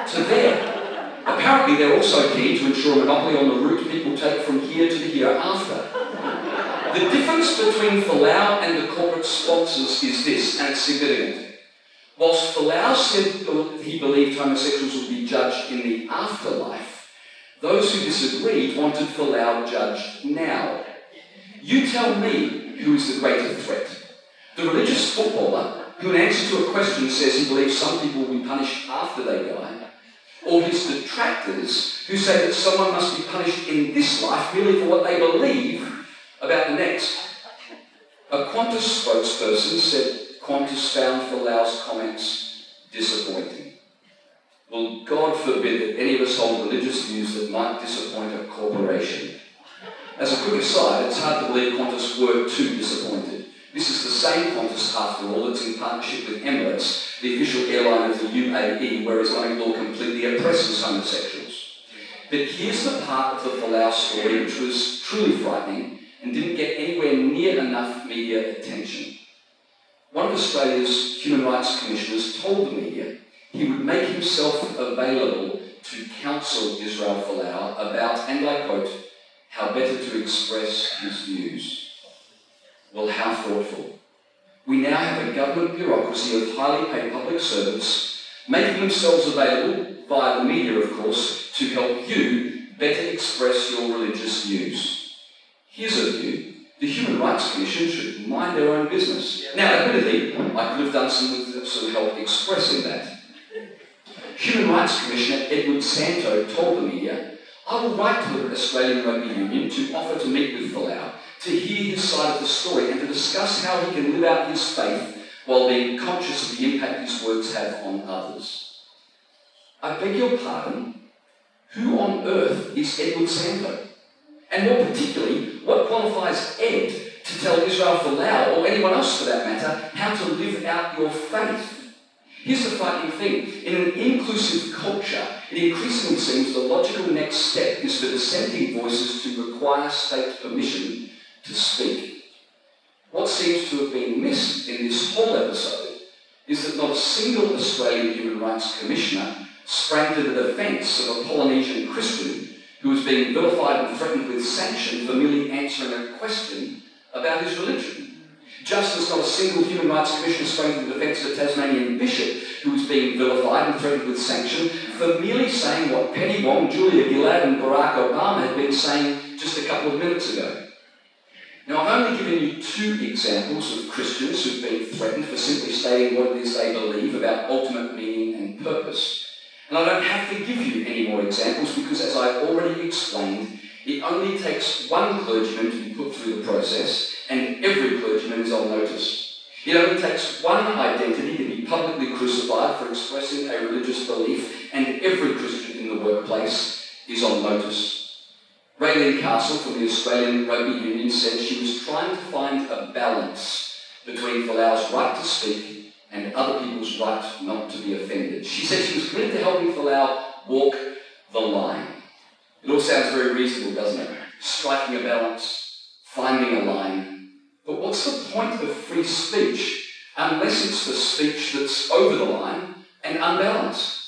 to there. Apparently they're also keen to ensure a monopoly on the route people take from here to the hereafter. The difference between Folau and the corporate sponsors is this, and it's significant. Whilst Folau said he believed homosexuals would be judged in the afterlife, those who disagreed wanted Folau judged now. You tell me who is the greater threat. The religious footballer who in answer to a question says he believes some people will be punished after they die, or his detractors who say that someone must be punished in this life merely for what they believe about the next. A Qantas spokesperson said Qantas found Folau's comments disappointing. Well, God forbid that any of us hold religious views that might disappoint a corporation. As a quick aside, it's hard to believe Qantas were too disappointed. This is the same Qantas, after all, that's in partnership with Emirates, the official airline of the UAE, where Islamic law completely oppresses homosexuals. But here's the part of the Folau story which was truly frightening and didn't get anywhere near enough media attention. One of Australia's human rights commissioners told the media he would make himself available to counsel Israel Folau about, and I quote, how better to express his views. Well, how thoughtful. We now have a government bureaucracy of highly paid public servants making themselves available, via the media of course, to help you better express your religious views. Here's a view. The Human Rights Commission should mind their own business. Now, admittedly, I could have done some help expressing that. Human Rights Commissioner Edward Santo told the media, I will write to the Australian Rugby Union to offer to meet with Folau, to hear his side of the story and to discuss how he can live out his faith while being conscious of the impact his words have on others. I beg your pardon, who on earth is Edward Santo? And more particularly, what qualifies Ed to tell Israel Folau, or anyone else for that matter, how to live out your faith? Here's the frightening thing. In an inclusive culture, it increasingly seems the logical next step is for dissenting voices to require state permission to speak. What seems to have been missed in this whole episode is that not a single Australian Human Rights Commissioner sprang to the defence of a Polynesian Christian who was being vilified and threatened with sanction for merely answering a question about his religion. Just as not a single Human Rights Commissioner sprang to the defence of a Tasmanian bishop who was being vilified and threatened with sanction for merely saying what Penny Wong, Julia Gillard and Barack Obama had been saying just a couple of minutes ago. Now, I've only given you 2 examples of Christians who've been threatened for simply stating what it is they believe about ultimate meaning and purpose. And I don't have to give you any more examples because, as I've already explained, it only takes one clergyman to be put through the process, and every clergyman is on notice. It only takes one identity to be publicly crucified for expressing a religious belief, and every Christian in the workplace is on notice. Raylene Castle from the Australian Rugby Union said she was trying to find a balance between Folau's right to speak and other people's right not to be offended. She said she was committed to helping Folau walk the line. It all sounds very reasonable, doesn't it? Striking a balance, finding a line. But what's the point of free speech unless it's for speech that's over the line and unbalanced.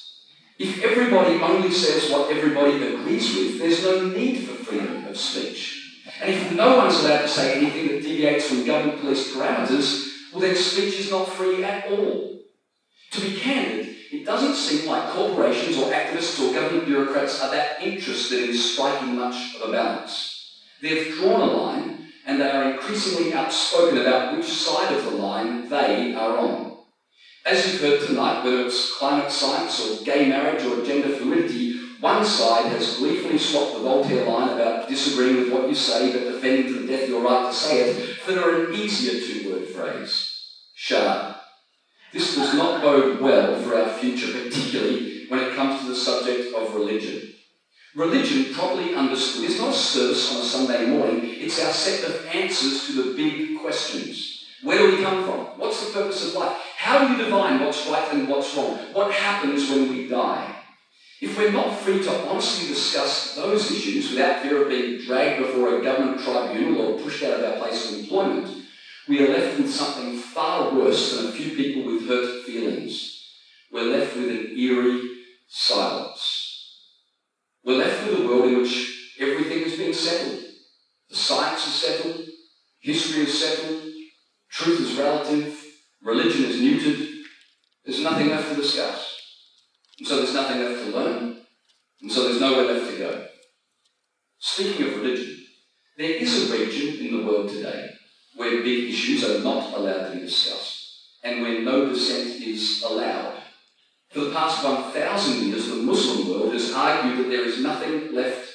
If everybody only says what everybody agrees with, there's no need for freedom of speech. And if no one's allowed to say anything that deviates from government police parameters, well then speech is not free at all. To be candid, it doesn't seem like corporations or activists or government bureaucrats are that interested in striking much of a balance. They've drawn a line, and they are increasingly outspoken about which side of the line they are on. As you've heard tonight, whether it's climate science or gay marriage or gender fluidity, one side has gleefully swapped the Voltaire line about disagreeing with what you say but defending to the death your right to say it for an easier two-word phrase: shard. This does not bode well for our future, particularly when it comes to the subject of religion. Religion, properly understood, is not a service on a Sunday morning. It's our set of answers to the big questions. Where do we come from? What's the purpose of life? How do you define what's right and what's wrong? What happens when we die? If we're not free to honestly discuss those issues without fear of being dragged before a government tribunal or pushed out of our place of employment, we are left with something far worse than a few people with hurt feelings. We're left with an eerie silence. We're left with a world in which everything is being settled. The science is settled, history is settled, truth is relative, religion is neutered. There's nothing left to discuss. And so there's nothing left to learn, and so there's nowhere left to go. Speaking of religion, there is a region in the world today where big issues are not allowed to be discussed, and where no dissent is allowed. For the past 1,000 years, the Muslim world has argued that there is nothing left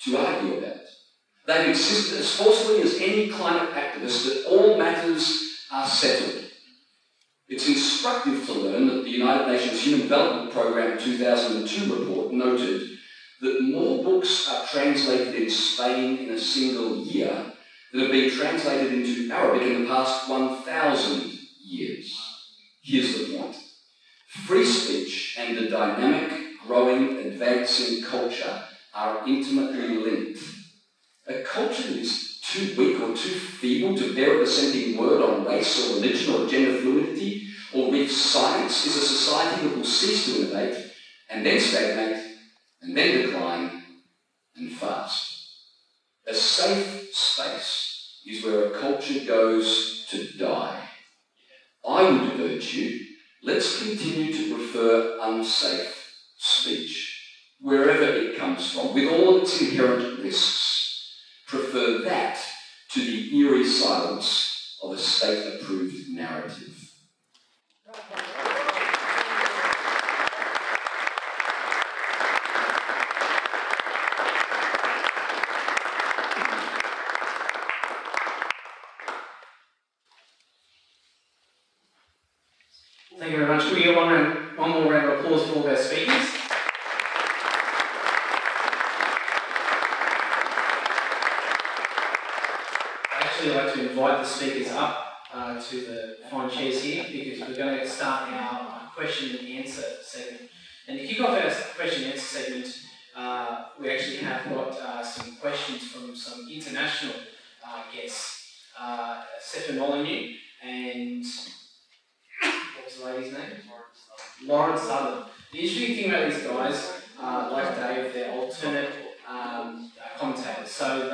to argue about. They've insisted as forcefully as any climate activist that all matters are settled. It's instructive to learn that the United Nations Human Development Programme 2002 report noted that more books are translated in Spain in a single year than have been translated into Arabic in the past 1,000 years. Here's the point. Free speech and a dynamic, growing, advancing culture are intimately linked. A culture that is too weak or too feeble to bear a dissenting word on race or religion or gender fluidity or reach science is a society that will cease to innovate and then stagnate and then decline and fast. A safe space is where a culture goes to die. I would urge you, let's continue to prefer unsafe speech, wherever it comes from, with all its inherent risks. Prefer that to the eerie silence of a state-approved narrative. Thank you very much. Can we get one more round of applause for all of our speakers? I'd like to invite the speakers up to the fine chairs here, because we're going to start our question and answer segment. And to kick off our question and answer segment, we actually have got some questions from some international guests. Stefan Molyneux and what was the lady's name? Lauren Southern. The interesting thing about these guys, like Dave, they're alternate commentators. So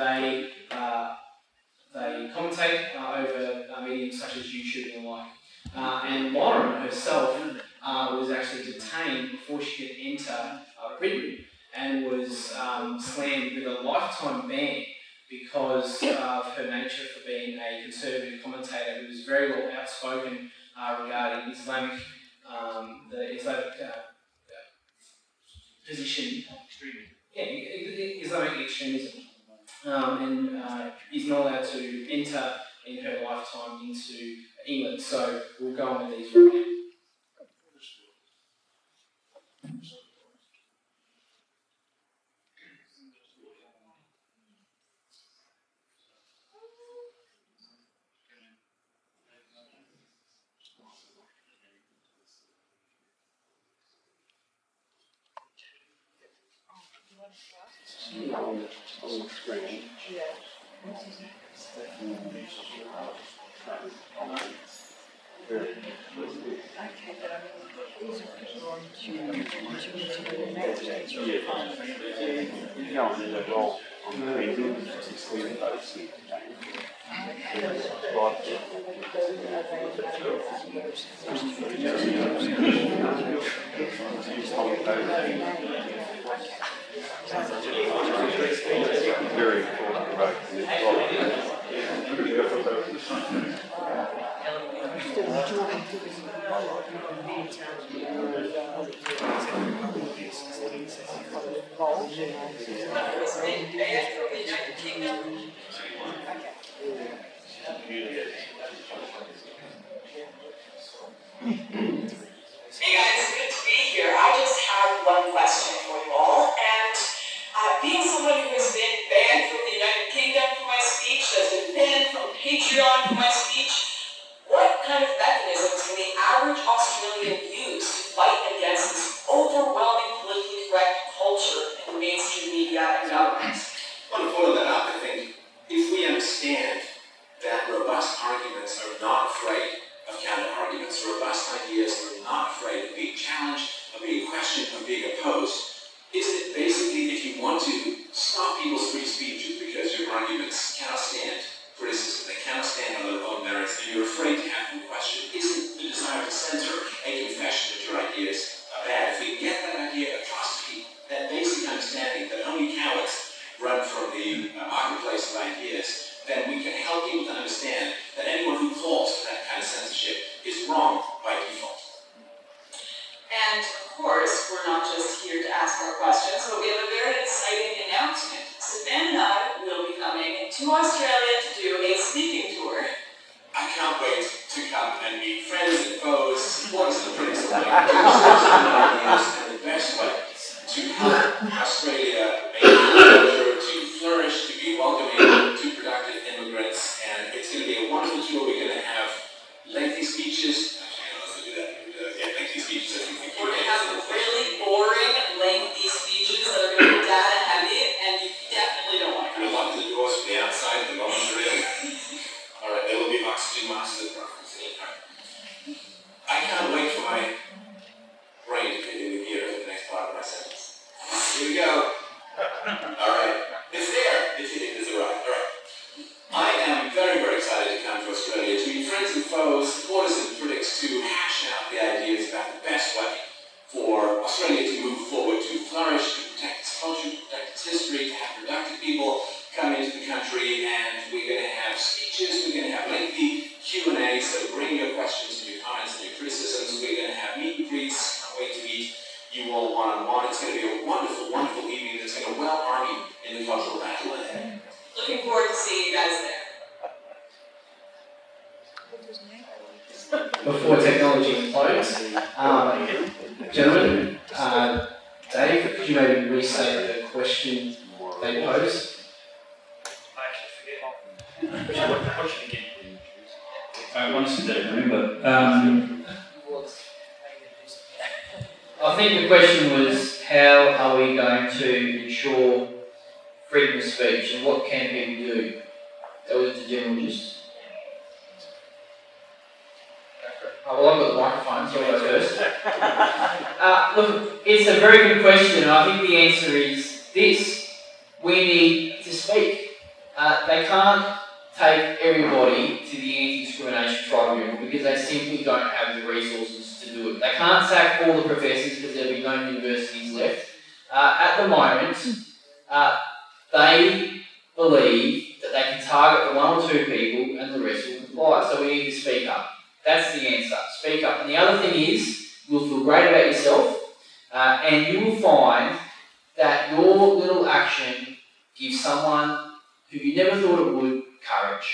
they commentate over mediums such as YouTube and the like. And Lauren herself was actually detained before she could enter Britain, and was slammed with a lifetime ban because of her nature for being a conservative commentator who was very well outspoken regarding Islamic, the Islamic position, Islamic extremism. And is not allowed to enter in her lifetime into England. So we'll go on with these right now. Very important, right? Hey guys, good to be here. I just have one question for you all, and being someone who has been banned from the United Kingdom for my speech, that's been banned from Patreon for my speech, what kind of mechanisms can the average Australian use to fight against this overwhelming politically correct culture in the mainstream media and government? Well, to follow that up, I think if we understand that robust arguments are not afraid of counter-arguments, robust ideas are not afraid of being challenged, of being questioned, of being opposed, isn't it basically if you want to stop people's free speech because your arguments cannot stand criticism, they cannot stand on their own merits, and you're afraid to have them questioned, isn't the desire to censor a confession that your ideas are bad? If we get that idea across to people, that basic understanding that only cowards run from the marketplace of ideas, then we can help people to understand that anyone who calls for that kind of censorship is wrong by default. And of course, we're not just here to ask our questions, but we have a very exciting announcement. Savannah and I will be coming to Australia to do a speaking tour. I can't wait to come and meet friends and foes, supporters and critics alike, and the best way to help Australia make it to flourish, to be welcoming to productive immigrants, and it's going to be a wonderful tour. We're going to have lengthy speeches. Actually, I don't know if I do that. Lengthy speeches. We're going to have really boring, lengthy speeches that are going to be data heavy, and you definitely don't want to come. We'll lock the doors from the outside, the moment you're in. All right, there will be oxygen masks at the front. I can't wait for my brain to continue to gear for the next part of my sentence. Here we go. All right, it's there. It's arrived. All right. I am very, very excited to come to Australia to meet friends and foes, supporters and critics, to hash out the ideas about the best way for Australia to move forward, to flourish, to protect its culture, to protect its history, to have productive people come into the country, and we're going to have speeches, we're going to have lengthy Q&A, so bring your questions and your comments and your criticisms. We're going to have meet and greets. Can't wait to meet you all one-on-one. It's going to be a wonderful, wonderful evening that's going to well arm you in the cultural battle ahead. Looking forward to seeing you guys there. Before technology implodes, gentlemen, Dave, could you maybe restate the question they posed? I actually forget. What question again? I honestly don't remember. I think the question was, how are we going to ensure freedom of speech and what can people do? That was the general gist. Well, I've got the microphone, so I'll go first. Look, it's a very good question, and I think the answer is this. We need to speak. They can't take everybody to the anti-discrimination tribunal because they simply don't have the resources to do it. They can't sack all the professors because there'll be no universities left. At the moment, they believe that they can target the one or two people and the rest will comply. So we need to speak up. That's the answer. Speak up. And the other thing is, you'll feel great about yourself, and you will find that your little action gives someone who you never thought it would courage.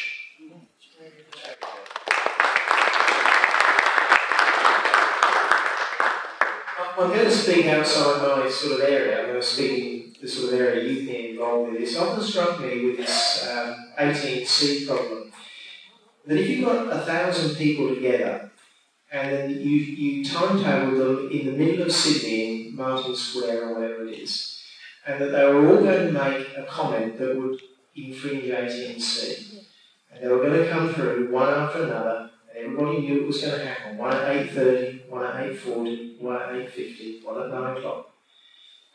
I'm going to speak outside my sort of area. I'm going to speak in the sort of area you've been involved with. It's often struck me with this 18C problem, that if you've got 1,000 people together and then you timetable them in the middle of Sydney, in Martin Square or whatever it is, and that they were all going to make a comment that would infringe 18C, and they were going to come through one after another Everybody knew it was going to happen. One at 8:30, one at 8:40, one at 8:50, one at 9 o'clock.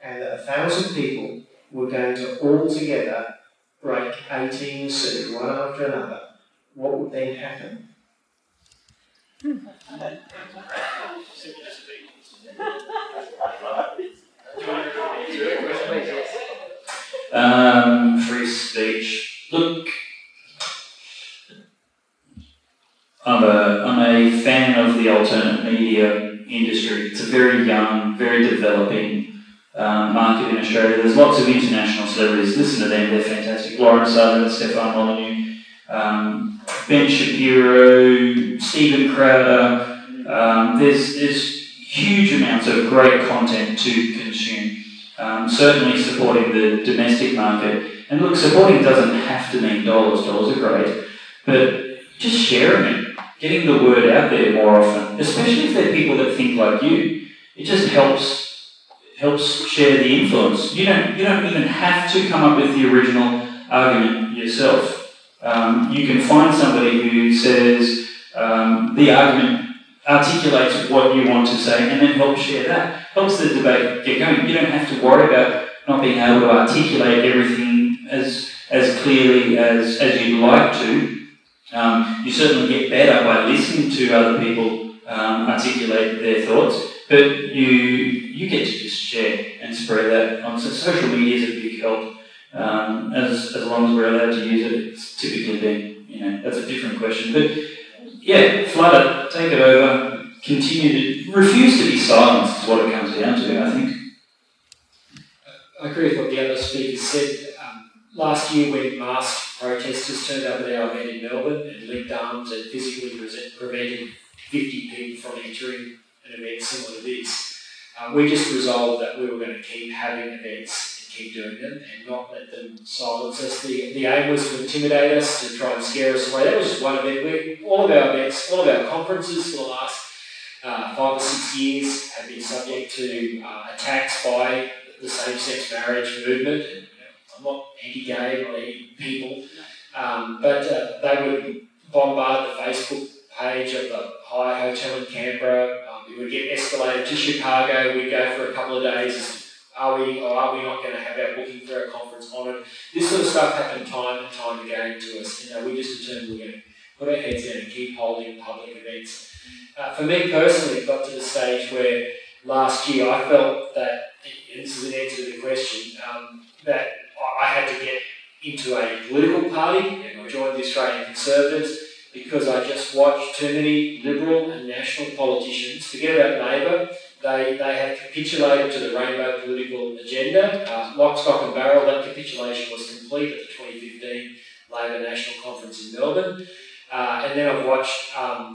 And that 1,000 people were going to all together break 18C, one after another. What would then happen? Free speech. Look, I'm a fan of the alternate media industry. It's a very young, very developing market in Australia. There's lots of international celebrities. Listen to them, they're fantastic. Lauren Southern, Stefan Molyneux, Ben Shapiro, Stephen Crowder. There's huge amounts of great content to consume. Certainly supporting the domestic market. And look, supporting doesn't have to mean dollars. Dollars are great. But just sharing it, getting the word out there more often, especially if they're people that think like you. It just helps share the influence. You don't even have to come up with the original argument yourself. You can find somebody who says the argument articulates what you want to say and then help share that. Helps the debate get going. You don't have to worry about not being able to articulate everything as clearly as you'd like to. You certainly get better by listening to other people articulate their thoughts, but you get to just share and spread that on. So social media is a big help. As long as we're allowed to use it, it's typically been, that's a different question. But yeah, flood it, take it over, continue to refuse to be silenced is what it comes down to, I think. I agree with what the other speakers said. Last year when masked protesters turned up at our event in Melbourne and linked arms and physically prevented 50 people from entering an event similar to this, we just resolved that we were going to keep having events and keep doing them and not let them silence us. The aim was to intimidate us, to try and scare us away. That was just one event. All of our events, all of our conferences for the last 5 or 6 years have been subject to attacks by the same-sex marriage movement. And, I'm not anti-gay or anti-people, but they would bombard the Facebook page of the High Hotel in Canberra. It would get escalated to Chicago. We'd go for a couple of days. Are we not going to have our booking for our conference honoured? This sort of stuff happened time and time again to us. We just determined we're going to put our heads down and keep holding public events. For me personally, it got to the stage where last year I felt that, and this is an answer to the question, that I had to get into a political party, and I joined the Australian Conservatives because I just watched too many Liberal and national politicians, forget about Labor, they had capitulated to the rainbow political agenda. Lock, stock and barrel, that capitulation was complete at the 2015 Labor National Conference in Melbourne. And then I've watched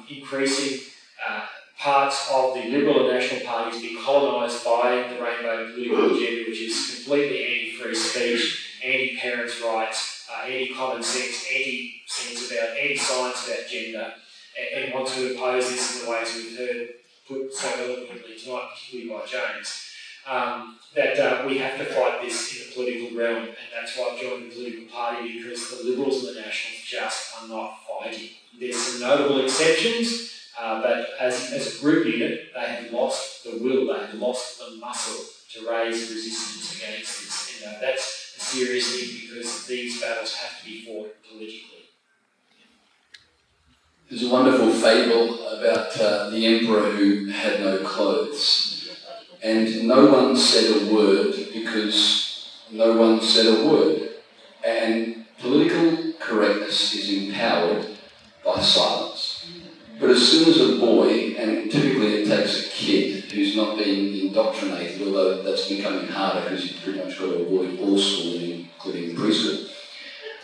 increasing parts of the Liberal and National parties be colonised by the rainbow political agenda, which is completely anti-free speech, anti-parents' rights, anti-common sense, anti-science about gender, and want to impose this in the ways we've heard put so eloquently tonight, particularly by James, that we have to fight this in the political realm, and that's why I've joined the political party, because the Liberals and the Nationals just are not fighting. There's some notable exceptions, but as a group unit, they have lost the will, they have lost the muscle to raise resistance against this. And that's a serious thing, because these battles have to be fought politically. There's a wonderful fable about the emperor who had no clothes. And no one said a word because no one said a word. And political correctness is empowered by silence. But as soon as a boy, and typically it takes a kid who's not being indoctrinated, although that's becoming harder because you've pretty much got to avoid all schooling, including preschool.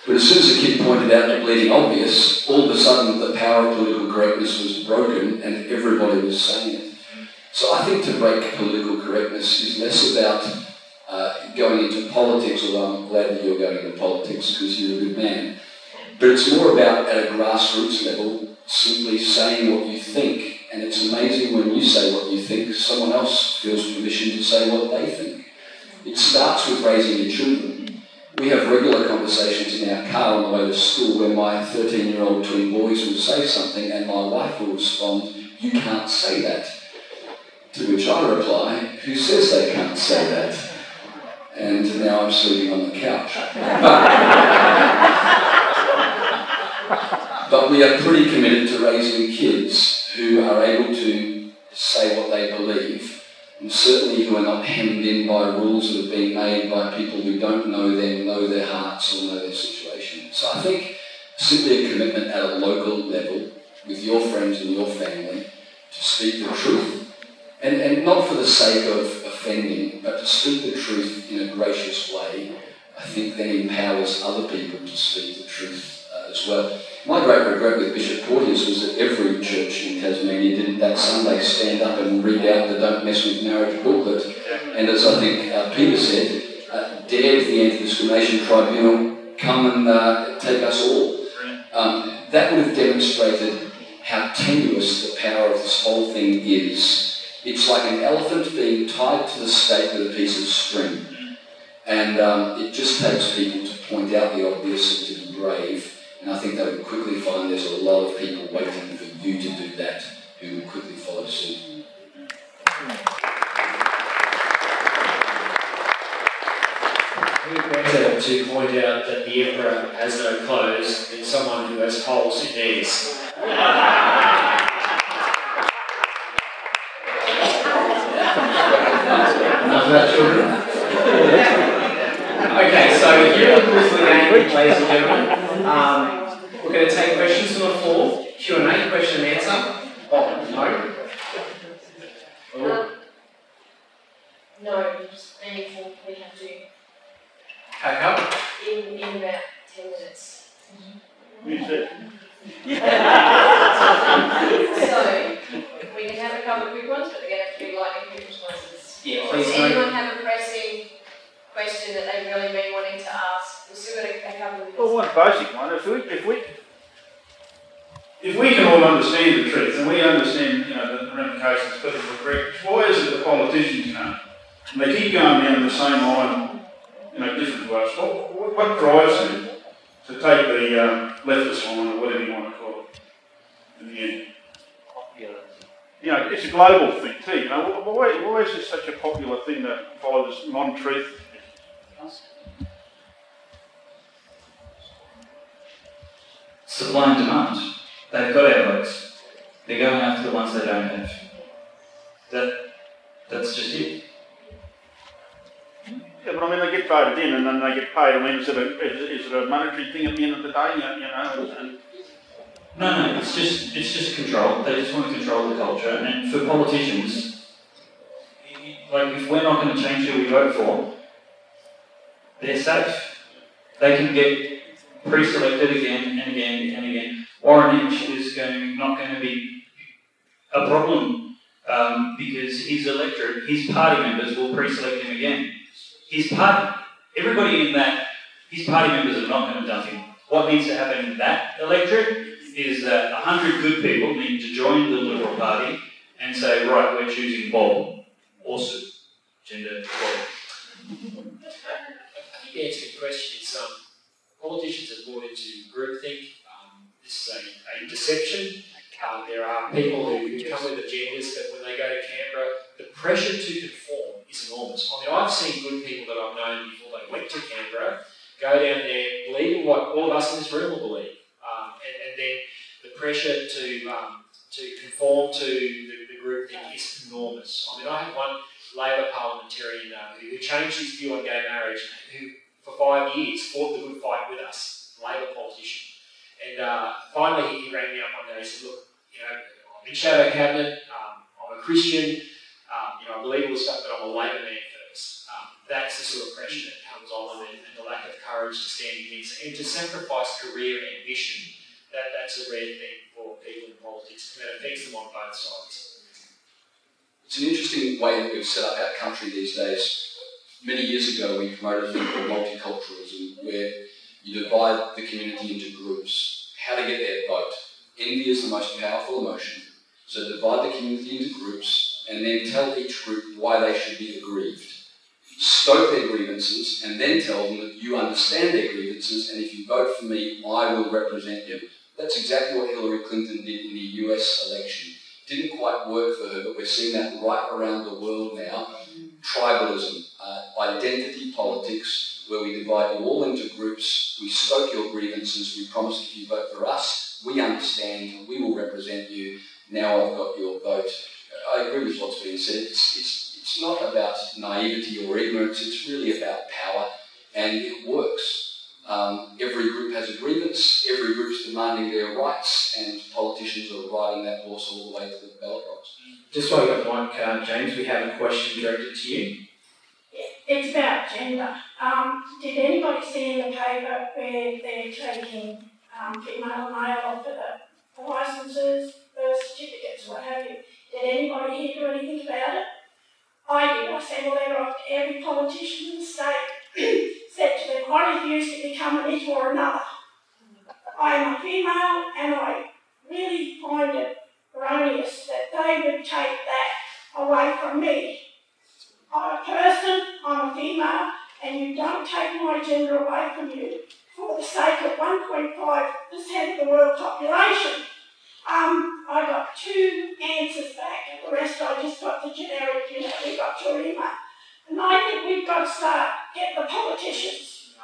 But as soon as a kid pointed out the bleeding obvious, all of a sudden the power of political correctness was broken and everybody was saying it. So I think to break political correctness is less about going into politics, although I'm glad that you're going into politics because you're a good man. But it's more about, at a grassroots level, simply saying what you think. And it's amazing when you say what you think, someone else feels permission to say what they think. It starts with raising your children. We have regular conversations in our car on the way to school where my 13-year-old twin boys will say something and my wife will respond, "You can't say that." To which I reply, "Who says they can't say that?" And now I'm sleeping on the couch. But we are pretty committed to raising kids who are able to say what they believe, and certainly who are not hemmed in by rules that have been made by people who don't know them, know their hearts, or know their situation. So I think simply a commitment at a local level with your friends and your family to speak the truth, and not for the sake of offending, but to speak the truth in a gracious way, I think then empowers other people to speak the truth as well. My great regret with Bishop Porteous was that every church in Tasmania didn't that Sunday stand up and read out the Don't Mess With Marriage booklet, and as I think Peter said, dared the Anti-Discrimination Tribunal come and take us all. That would have demonstrated how tenuous the power of this whole thing is. It's like an elephant being tied to the stake with a piece of string. And it just takes people to point out the obvious and to be brave. And I think they would quickly find there's a lot of people waiting for you to do that who would quickly follow suit. Who better to point out that the Emperor has no clothes than someone who has holes in theirs? Enough about children. Okay, so here are the rules of the game, ladies and gentlemen. We're going to take questions from the floor. Q&A, question and answer. Oh, no. No, just meaningful. We have to Pack up. in about 10 minutes. You said. So we can have a couple of quick ones, but they're going to have to be lightning quick responses. Yeah, please. Does anyone have a pressing question that they've really been wanting to ask? We've still got a couple of Well, one basic one. If we can all understand the truth and we understand, the ramifications of political correctness, why is it the politicians can't? And they keep going down the same line, different to us. What drives them to take the leftist line, or whatever you want to call it, in the end? It's a global thing too. Why is this such a popular thing to follow this non-truth? Supply and demand. They've got our votes. They're going after the ones they don't have. That's just it. Yeah, but they get voted in and then they get paid. Is it a monetary thing at the end of the day? No, it's just control. They just want to control the culture. And for politicians, if we're not going to change who we vote for, they're safe. They can get pre-selected again and again and again. Warren Inch is not going to be a problem because his electorate, his party members will pre-select him again. His party members are not going to dump him. What needs to happen in that electorate is that 100 good people need to join the Liberal Party and say, right, we're choosing Bob or Sue. Gender equality. I think the answer to the question is politicians have bought into groupthink. This is a deception. There are people who come with agendas, but when they go to Canberra, the pressure to conform is enormous. I've seen good people that I've known before they went to Canberra go down there believing what all of us in this room will believe, and then the pressure to conform to the groupthink is enormous. I had one Labor parliamentarian who changed his view on gay marriage, who for 5 years fought the good fight with us, Labor politician. And finally he rang me up one day and said, look, I'm in shadow cabinet, I'm a Christian, I believe all the stuff, but I'm a Labor man first. That's the sort of pressure that comes on, and the lack of courage to stand against and to sacrifice career ambition. That's a rare thing for people in politics, and that affects them on both sides. It's an interesting way that we've set up our country these days. Many years ago we promoted a thing called multiculturalism, where you divide the community into groups. How to get their vote. Envy is the most powerful emotion. So divide the community into groups and then tell each group why they should be aggrieved. stoke their grievances, and then tell them that you understand their grievances, and if you vote for me, I will represent you. That's exactly what Hillary Clinton did in the US election. Didn't quite work for her, but we're seeing that right around the world now. Tribalism, identity politics, where we divide you all into groups, we stoke your grievances, we promise if you vote for us, we understand, we will represent you, now I've got your vote. I agree with what's being said. It's not about naivety or ignorance, it's really about power, and it works. Every group has a grievance, every group's demanding their rights, and politicians are riding that horse all the way to the ballot box. Just while you've got the mic, James, we have a question directed to you. It's about gender. Did anybody see in the paper where they're taking female and male off of the licences, birth certificates, what have you? Did anybody here do anything about it? I did. I sent a letter off to every politician in the state, said to them, I refuse to become an it or another. I am a female and I really find it erroneous that they would take that away from me. I'm a person, I'm a female, and you don't take my gender away from you for the sake of 1.5% of the world population. I got 2 answers back, and the rest I just got the generic, we got your email. And I think we've got to start getting the politicians.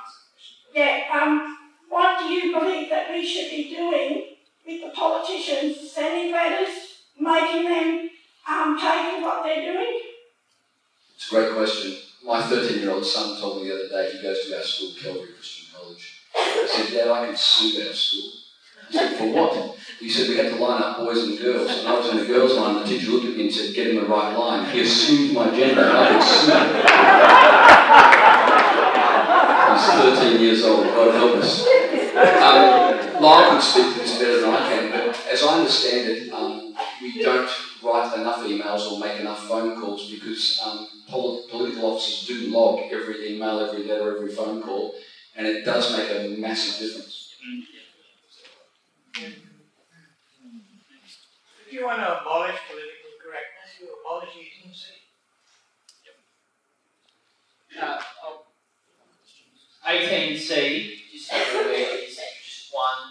What do you believe that we should be doing with the politicians? Sending letters, making them pay for what they're doing? It's a great question. My 13-year-old son told me the other day, he goes to our school, Calvary Christian College. I said, Dad, I could sue our school. I said, for what? He said, we had to line up boys and girls. And I was in the girls' line, the teacher looked at me and said, get in the right line. He assumed my gender, and I could sue him. He's 13 years old, God help us. Lyle could speak to this better than I can, but as I understand it, we don't write enough emails or make enough phone calls because political officers do log every email, every letter, every phone call, and it does make a massive difference. If you want to abolish political correctness, you abolish agency. 18C, just so you're aware, is just one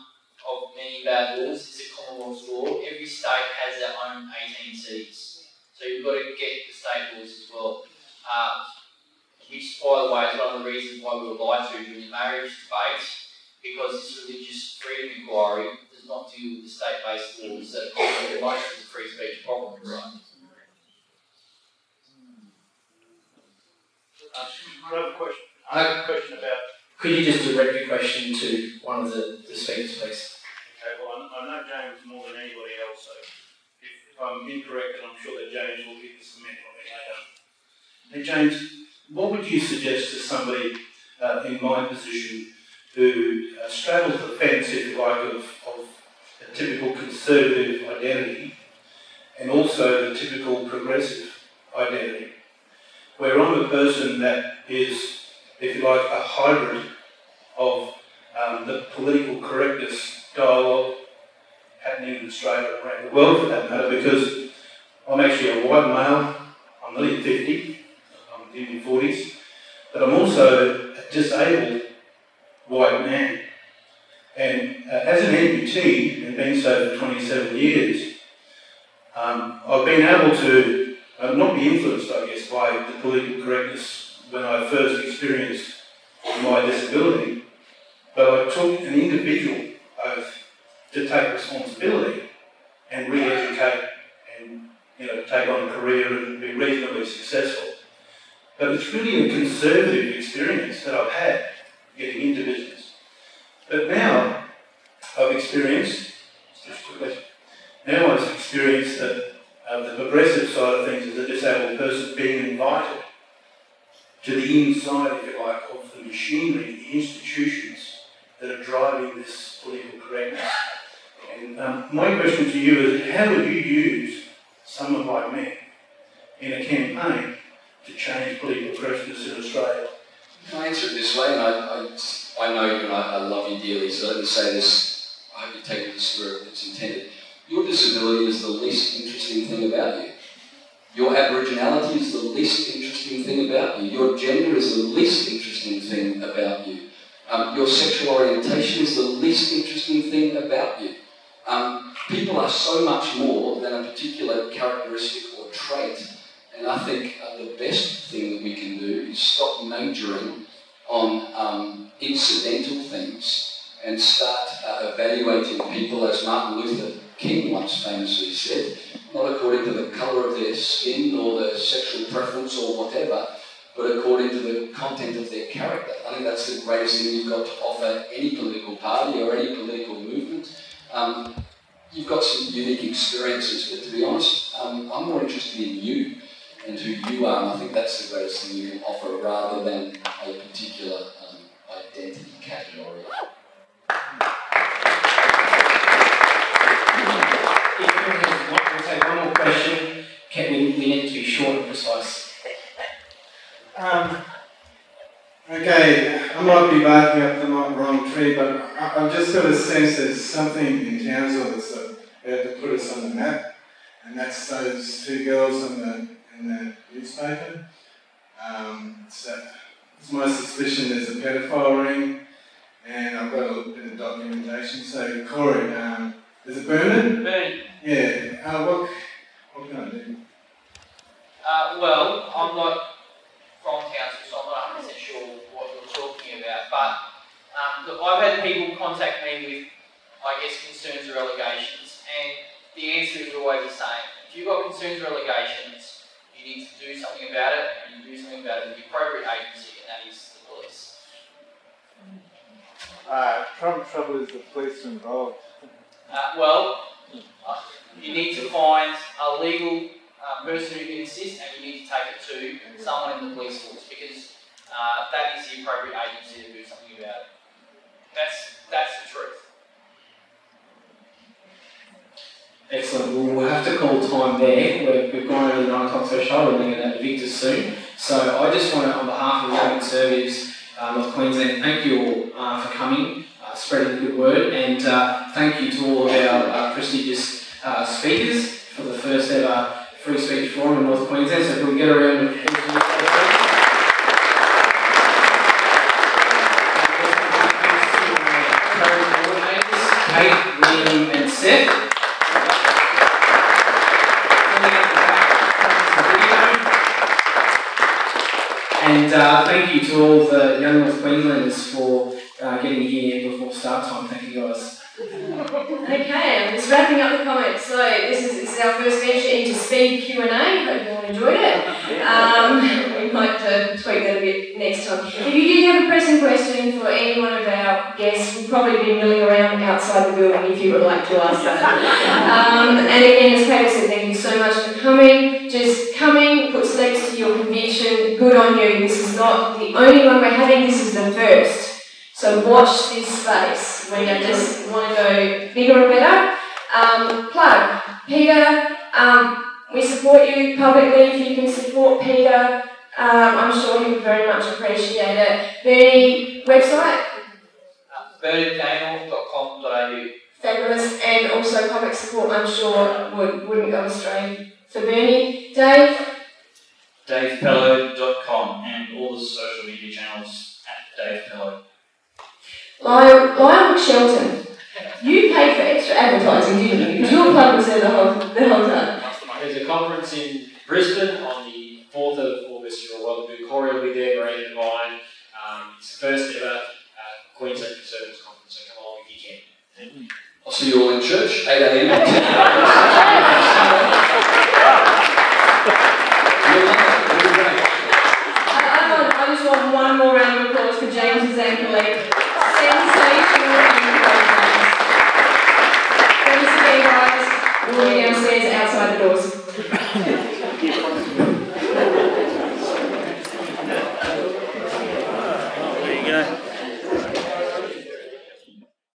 of many bad laws. It's a Commonwealth law. Every state has their own 18Cs. So you've got to get the state laws as well. Which, by the way, is one of the reasons why we were lied to during the marriage debate, because this religious freedom inquiry does not deal with the state-based laws that are most of the free speech problems, right? I have a question about... Could you just direct your question to one of the speakers, please? Okay, well, I know James more than anybody else, so if I'm incorrect, and I'm sure that James will give us some information later. Hey James, what would you suggest to somebody in my position who straddles the fence, if you like, of a typical conservative identity and also the typical progressive identity, where I'm a person that is, if you like, a hybrid of the political correctness dialogue happening in Australia and around the world for that matter, because I'm actually a white male, I'm nearly 50, I'm in my 40s, but I'm also a disabled white man. And as an amputee, and been so for 27 years, I've been able to not be influenced, I guess, by the political correctness when I first experienced my disability, but I took an individual oath to take responsibility and re-educate and take on a career and be reasonably successful. But it's really a conservative experience that I've had getting into business. But now I've experienced, that the progressive side of things as a disabled person being invited to the inside, if you like, of the machinery, the institutions that are driving this political correctness. And my question to you is, how would you use someone like me in a campaign to change political correctness in Australia? I answer it this way, and I know you and I love you dearly, so let me say this. I hope you take it the spirit it's intended. Your disability is the least interesting thing about you. Your Aboriginality is the least interesting thing about you. Your gender is the least interesting thing about you. Your sexual orientation is the least interesting thing about you. People are so much more than a particular characteristic or trait, and I think the best thing that we can do is stop majoring on incidental things and start evaluating people, as Martin Luther King once famously said, not according to the colour of their skin or their sexual preference or whatever, but according to the content of their character. I think that's the greatest thing you've got to offer any political party or any political movement. You've got some unique experiences, but to be honest, I'm more interested in you and who you are, and I think that's the greatest thing you can offer rather than a particular identity category. We'll take one more question. We need to be short and precise. Okay, I might be barking up the wrong tree, but I've just got a sense there's something in Townsville that's about to put us on the map, and that's those two girls in the newspaper. It's my suspicion there's a pedophile ring, and I've got a little bit of documentation. So, Corey, is it Bernard? Bernie. Yeah. What can I do? Well, I'm not from Townsville, so I'm not 100% sure what you're talking about. But look, I've had people contact me with, I guess, concerns or allegations, and the answer is always the same. If you've got concerns or allegations, you need to do something about it, and you do something about it with the appropriate agency, and that is the police. Trouble is the police are involved. You need to find a legal person who can assist, and you need to take it to someone in the police force, because that is the appropriate agency to do something about it. That's the truth. Excellent. We'll have to call time there. We've gone over the 9 o'clock threshold and we're going to have Victor soon. So I just want to, on behalf of the Young Conservatives of Queensland, thank you all for coming, spreading the good word, and thank you to all of our prestigious speakers for the first ever Free Speech Forum in North Queensland. So can we get around and Kate, Liam and Seth. And thank you to all the young North Queenslanders for getting here before start time. Thank you guys. Okay, I'm just wrapping up the comments. So this is our first venture into speed Q&A. Hope you all enjoyed it. We might tweak that a bit next time. If you did have a pressing question for any one of our guests, we'll probably be milling around outside the building if you would like to ask that. And again, as Kate said, thank you so much for coming. Just coming puts legs to your conviction. Good on you. This is not the only one we're having. This is the first. So watch this space. We just want to go bigger and better. Plug. Peter, we support you publicly. If you can support Peter, I'm sure he would very much appreciate it. Bernie, website? BernardGaynor.com.au. Fabulous. And also public support, I'm sure, wouldn't go astray. So Bernie, Dave? DavePello.com and all the social media channels at Dave Pello. Lyle Shelton, you paid for extra advertising, didn't you? Because your plug was there the whole time. There's a conference in Brisbane on the 4th of August. You're welcome to. Corey will be there, Marina and Ryan. It's the first ever Queensland Conservatives conference, so come along if you can. I'll see you all in church, 8 a.m.